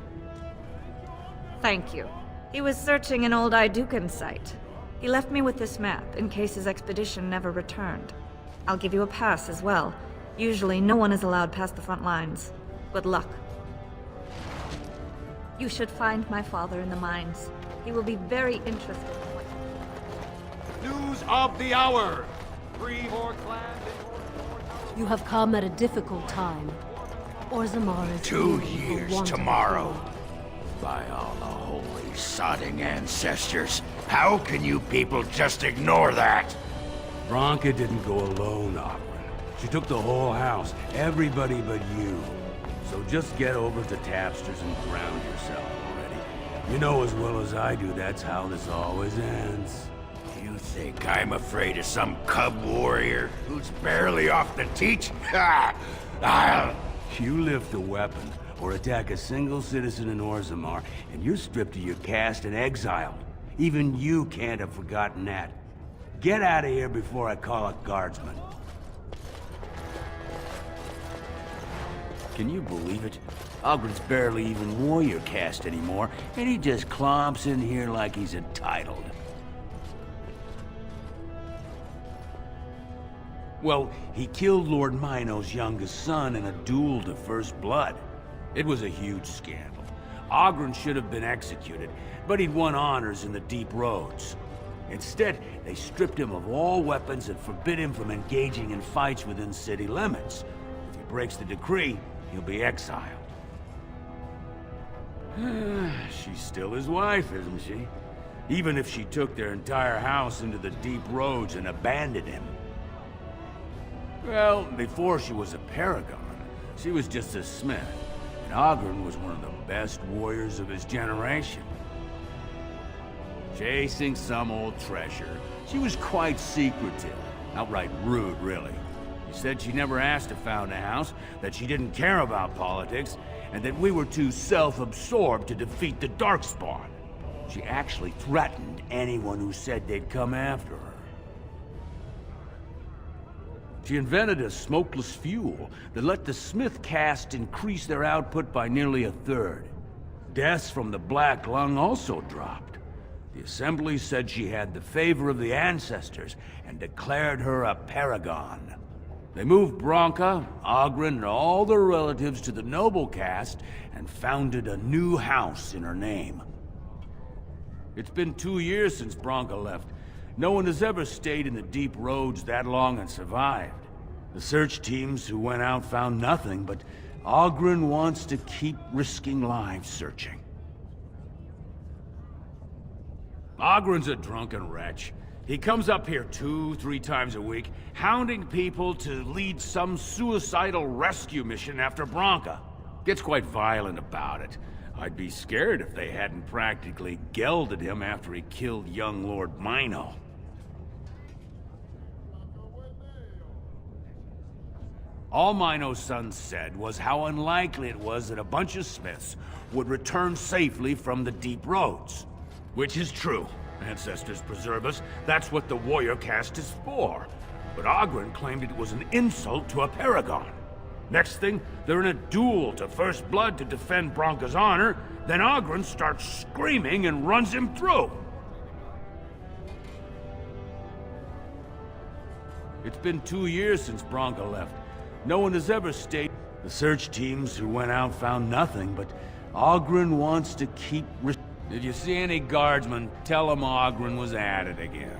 Thank you. He was searching an old Idukan site. He left me with this map in case his expedition never returned. I'll give you a pass as well. Usually, no one is allowed past the front lines. Good luck. You should find my father in the mines. He will be very interested in what... News of the hour! 3 more clans You have come at a difficult time. Orzammar is 2 here for years want of tomorrow. blood. By all the holy sodding ancestors, how can you people just ignore that? Branka didn't go alone, Ogren. She took the whole house, everybody but you. So just get over to Tapster's and ground yourself already. You know as well as I do that's how this always ends. You think I'm afraid of some cub warrior who's barely off the teach? Ha! I'll... You lift a weapon or attack a single citizen in Orzammar, and you're stripped of your caste and exiled. Even you can't have forgotten that. Get out of here before I call a guardsman. Can you believe it? Ogren's barely even warrior caste anymore, and he just clomps in here like he's entitled. Well, he killed Lord Mino's youngest son in a duel to first blood. It was a huge scandal. Ogren should have been executed, but he'd won honors in the Deep Roads. Instead, they stripped him of all weapons and forbid him from engaging in fights within city limits. If he breaks the decree, he'll be exiled. She's still his wife, isn't she? Even if she took their entire house into the Deep Roads and abandoned him. Well, before she was a paragon, she was just a smith. And Ogren was one of the best warriors of his generation. Chasing some old treasure, she was quite secretive. Outright rude, really. She said she never asked to found a house, that she didn't care about politics, and that we were too self-absorbed to defeat the Darkspawn. She actually threatened anyone who said they'd come after her. She invented a smokeless fuel that let the Smith caste increase their output by nearly a third. Deaths from the Black Lung also dropped. The Assembly said she had the favor of the ancestors and declared her a paragon. They moved Branka, Ogren, and all their relatives to the noble caste and founded a new house in her name. It's been 2 years since Branka left. No one has ever stayed in the Deep Roads that long and survived. The search teams who went out found nothing, but Ogren wants to keep risking lives searching. Ogren's a drunken wretch. He comes up here 2-3 times a week, hounding people to lead some suicidal rescue mission after Branka. Gets quite violent about it. I'd be scared if they hadn't practically gelded him after he killed young Lord Mino. All Mino's son said was how unlikely it was that a bunch of Smiths would return safely from the Deep Roads. Which is true. Ancestors preserve us. That's what the warrior caste is for. But Ogren claimed it was an insult to a paragon. Next thing, they're in a duel to first blood to defend Branka's honor. Then Ogren starts screaming and runs him through. It's been 2 years since Branka left. No one has ever stayed. The search teams who went out found nothing, but Ogren wants to keep... If you see any guardsmen, tell them Ogren was at it again.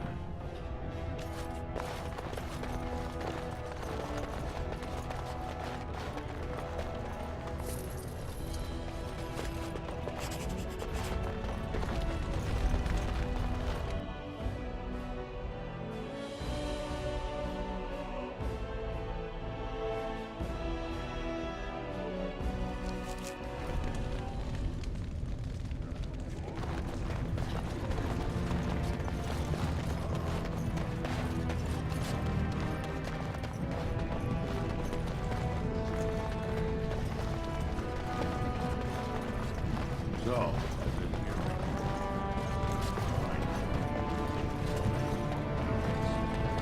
So,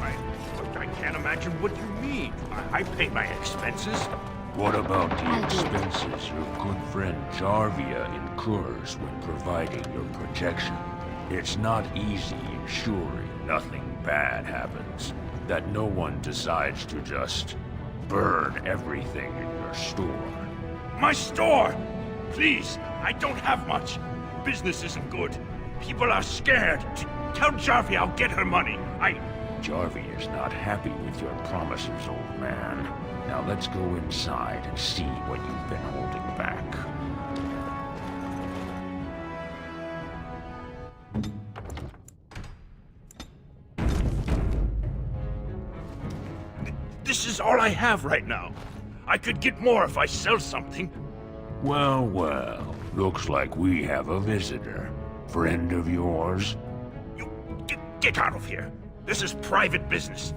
I can't imagine what you mean. I pay my expenses. What about the I'll do it. expenses your good friend Jarvia incurs when providing your protection? It's not easy ensuring nothing bad happens, that no one decides to just burn everything in your store. My store! Please, I don't have much. Business isn't good. People are scared. Tell Jarvia I'll get her money. Jarvia's not happy with your promises, old man. Now let's go inside and see what you've been holding back. This is all I have right now. I could get more if I sell something. Well, well. Looks like we have a visitor. Friend of yours? You get out of here. This is private business.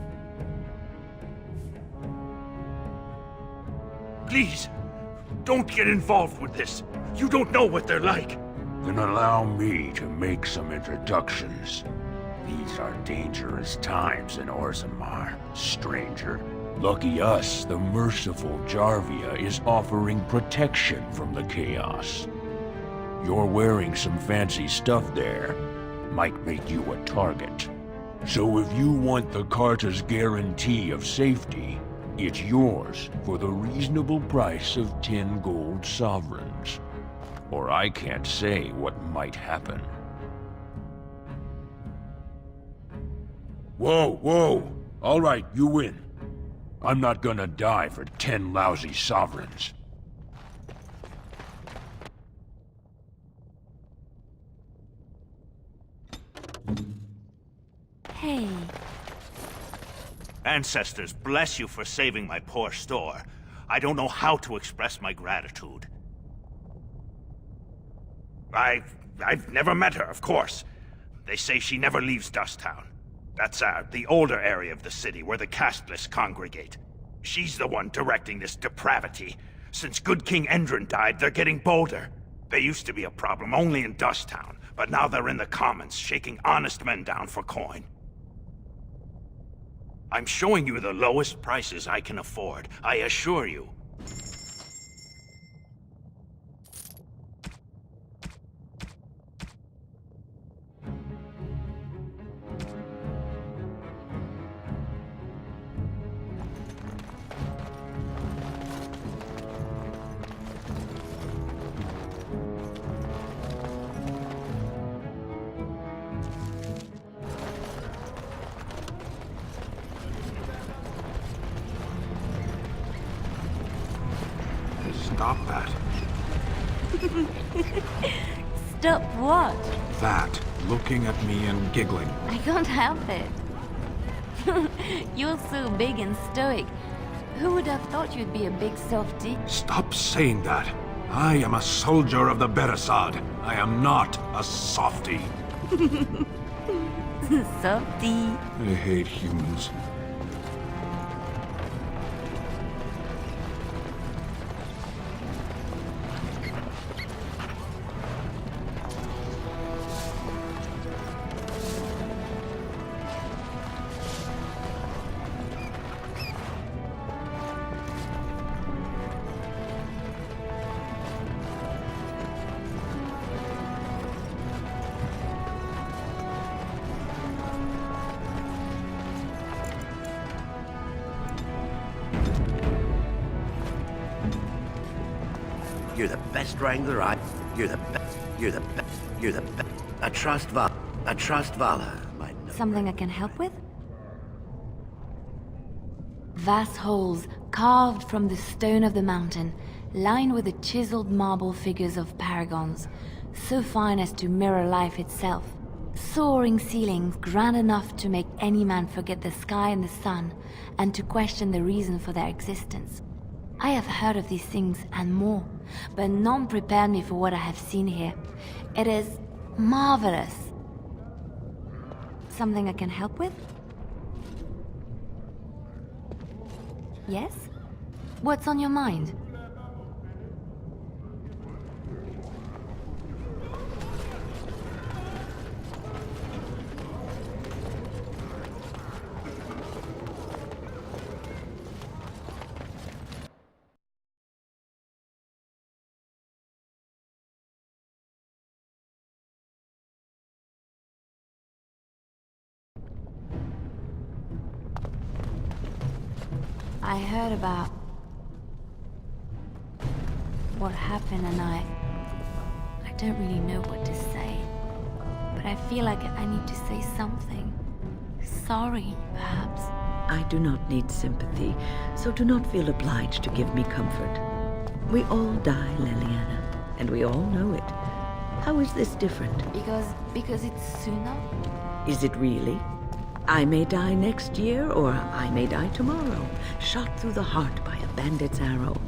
Please, don't get involved with this. You don't know what they're like. Then allow me to make some introductions. These are dangerous times in Orzammar, stranger. Lucky us, the merciful Jarvia is offering protection from the chaos. You're wearing some fancy stuff there. Might make you a target. So if you want the Carta's guarantee of safety, it's yours for the reasonable price of 10 gold sovereigns. Or I can't say what might happen. Whoa, whoa! All right, you win. I'm not gonna die for 10 lousy sovereigns. Hey. Ancestors, bless you for saving my poor store. I don't know how to express my gratitude. I've never met her, of course. They say she never leaves Dusttown. That's the older area of the city where the casteless congregate. She's the one directing this depravity. Since good King Endrin died, they're getting bolder. They used to be a problem only in Dusttown, but now they're in the commons, shaking honest men down for coin. I'm showing you the lowest prices I can afford, I assure you. Stop that. Stop what? That. Looking at me and giggling. I can't help it. You're so big and stoic. Who would have thought you'd be a big softy? Stop saying that. I am a soldier of the Beresad. I am not a softy. Softy. I hate humans. You're the best wrangler You're the best. You're the best. You're the best. I trust Vala, my... Something I can help with? Vast holes carved from the stone of the mountain, lined with the chiseled marble figures of paragons, so fine as to mirror life itself. Soaring ceilings grand enough to make any man forget the sky and the sun, and to question the reason for their existence. I have heard of these things and more, but none prepared me for what I have seen here. It is marvelous. Something I can help with? Yes? What's on your mind? I heard about what happened and I don't really know what to say. But I feel like I need to say something. Sorry, perhaps. I do not need sympathy, so do not feel obliged to give me comfort. We all die, Leliana, and we all know it. How is this different? Because it's sooner? Is it really? I may die next year, or I may die tomorrow, shot through the heart by a bandit's arrow.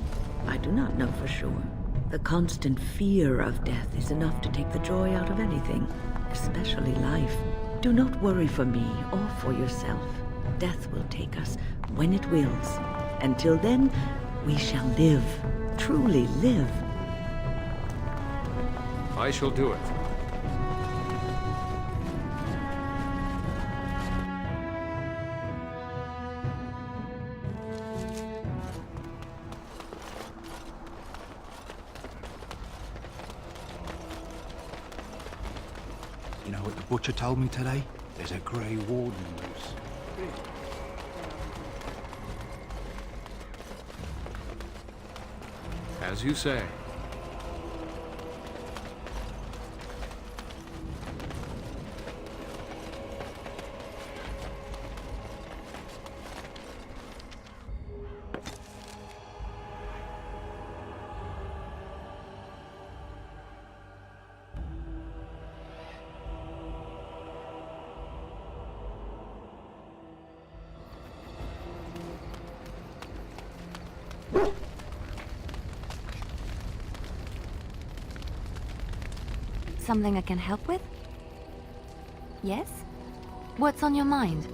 I do not know for sure. The constant fear of death is enough to take the joy out of anything, especially life. Do not worry for me or for yourself. Death will take us when it wills. Until then, we shall live, truly live. I shall do it. You know what the butcher told me today? There's a Grey Warden loose. As you say. Something I can help with? Yes? What's on your mind?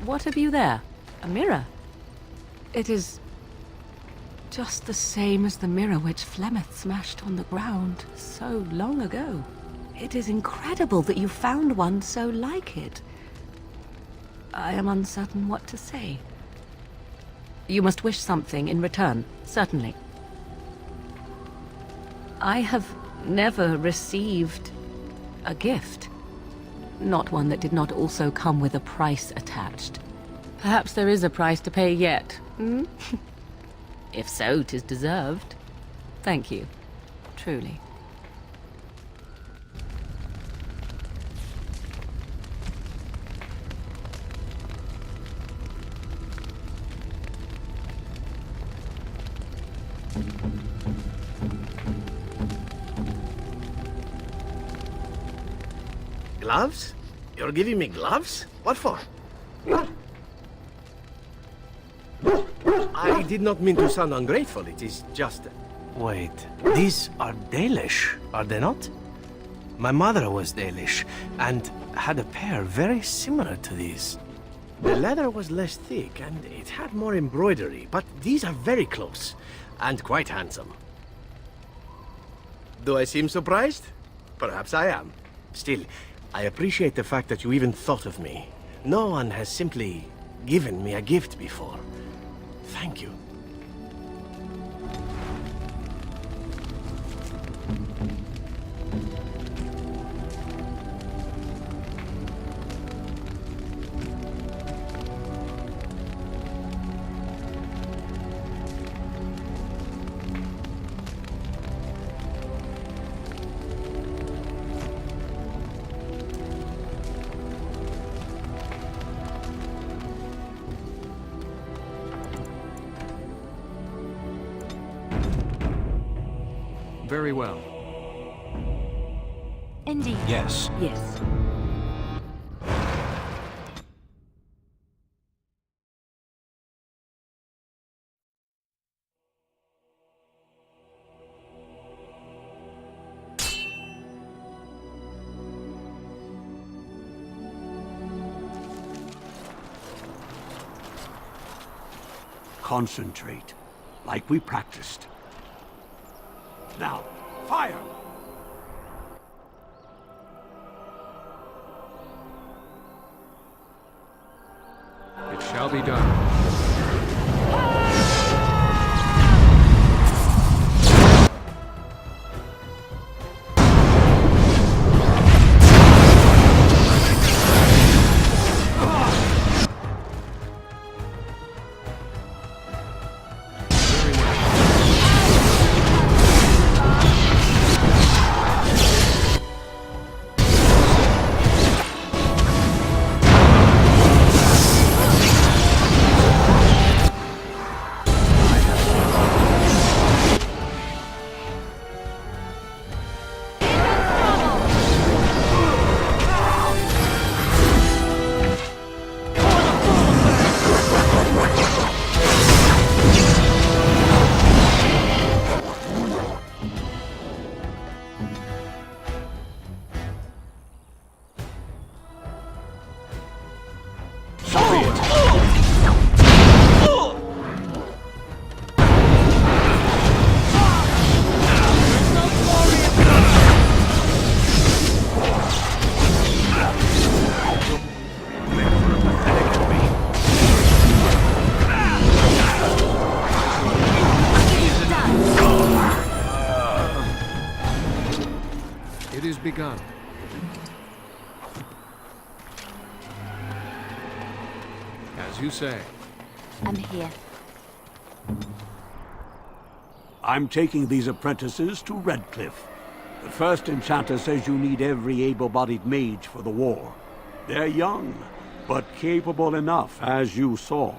What have you there? A mirror? It is just the same as the mirror which Flemeth smashed on the ground so long ago. It is incredible that you found one so like it. I am uncertain what to say. You must wish something in return, certainly. I have never received a gift. Not one that did not also come with a price attached. Perhaps there is a price to pay yet, hmm? If so, 'tis deserved. Thank you. Truly. Gloves? You're giving me gloves? What for? I did not mean to sound ungrateful, it is just... Wait, these are Dalish, are they not? My mother was Dalish, and had a pair very similar to these. The leather was less thick, and it had more embroidery, but these are very close, and quite handsome. Do I seem surprised? Perhaps I am. Still, I appreciate the fact that you even thought of me. No one has simply given me a gift before. Thank you. Very well. Indeed. Yes. Yes. Concentrate, like we practiced. Now, fire! It shall be done. It is begun. As you say. I'm here. I'm taking these apprentices to Redcliffe. The first enchanter says you need every able-bodied mage for the war. They're young, but capable enough, as you saw.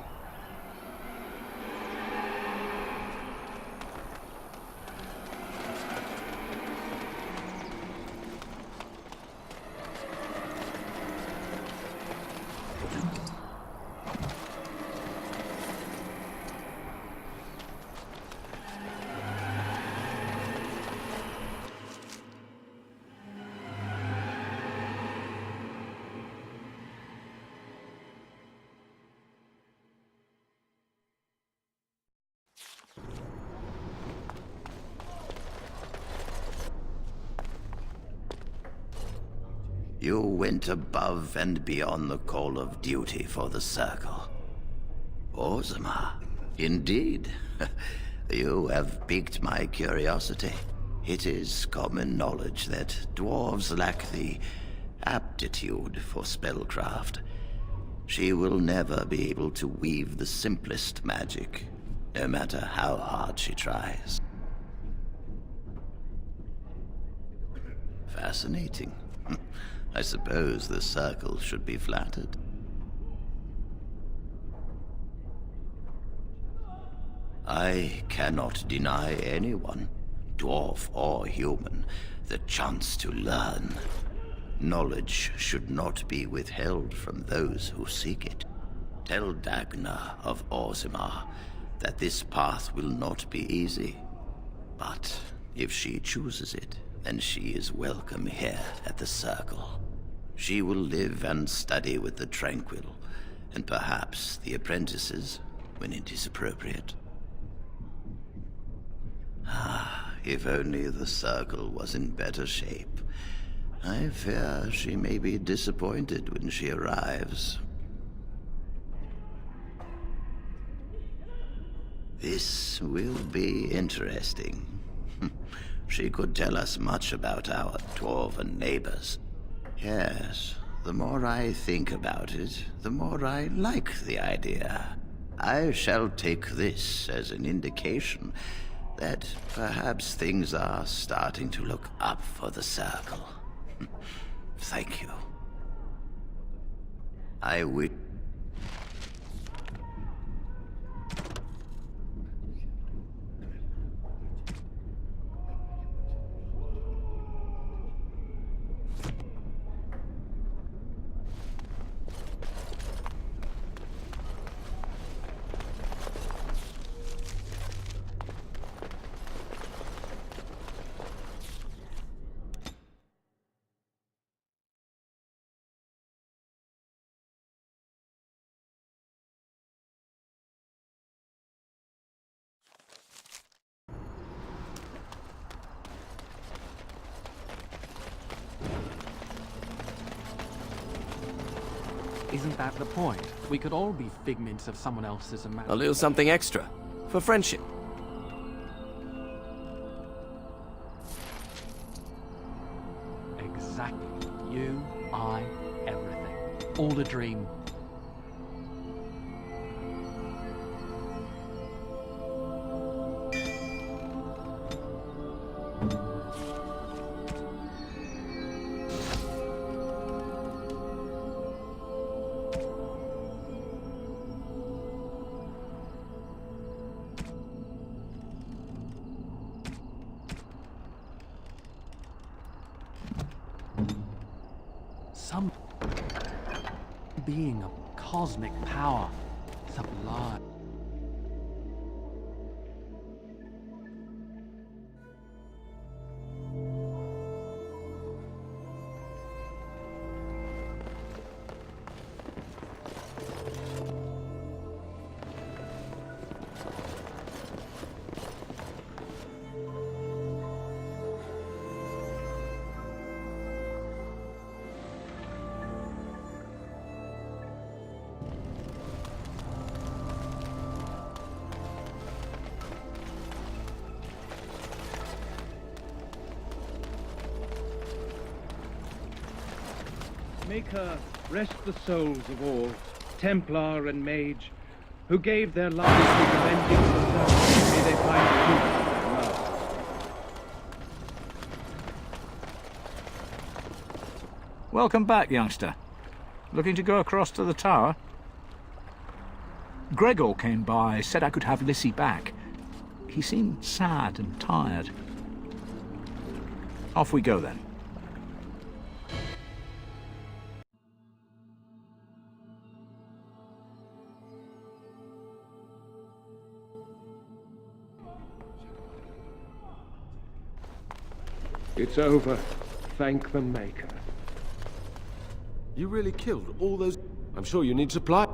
You went above and beyond the call of duty for the Circle. Orzammar, indeed. You have piqued my curiosity. It is common knowledge that dwarves lack the aptitude for spellcraft. She will never be able to weave the simplest magic, no matter how hard she tries. Fascinating. I suppose the Circle should be flattered. I cannot deny anyone, dwarf or human, the chance to learn. Knowledge should not be withheld from those who seek it. Tell Dagna of Orzammar that this path will not be easy. But if she chooses it, then she is welcome here at the Circle. She will live and study with the Tranquil, and perhaps the apprentices, when it is appropriate. Ah, if only the Circle was in better shape. I fear she may be disappointed when she arrives. This will be interesting. She could tell us much about our dwarven neighbors. Yes, the more I think about it, the more I like the idea. I shall take this as an indication that perhaps things are starting to look up for the Circle. Thank you. I would... Isn't that the point? We could all be figments of someone else's imagination. A little something extra. For friendship. Exactly. You, I, everything. All a dream. Some being of cosmic power, sublime. Make her rest the souls of all, Templar and Mage, who gave their lives to avenging the serpent. May they find peace and love. Welcome back, youngster. Looking to go across to the tower? Gregor came by, said I could have Lissy back. He seemed sad and tired. Off we go then. It's over. Thank the Maker. You really killed all those... I'm sure you need supply.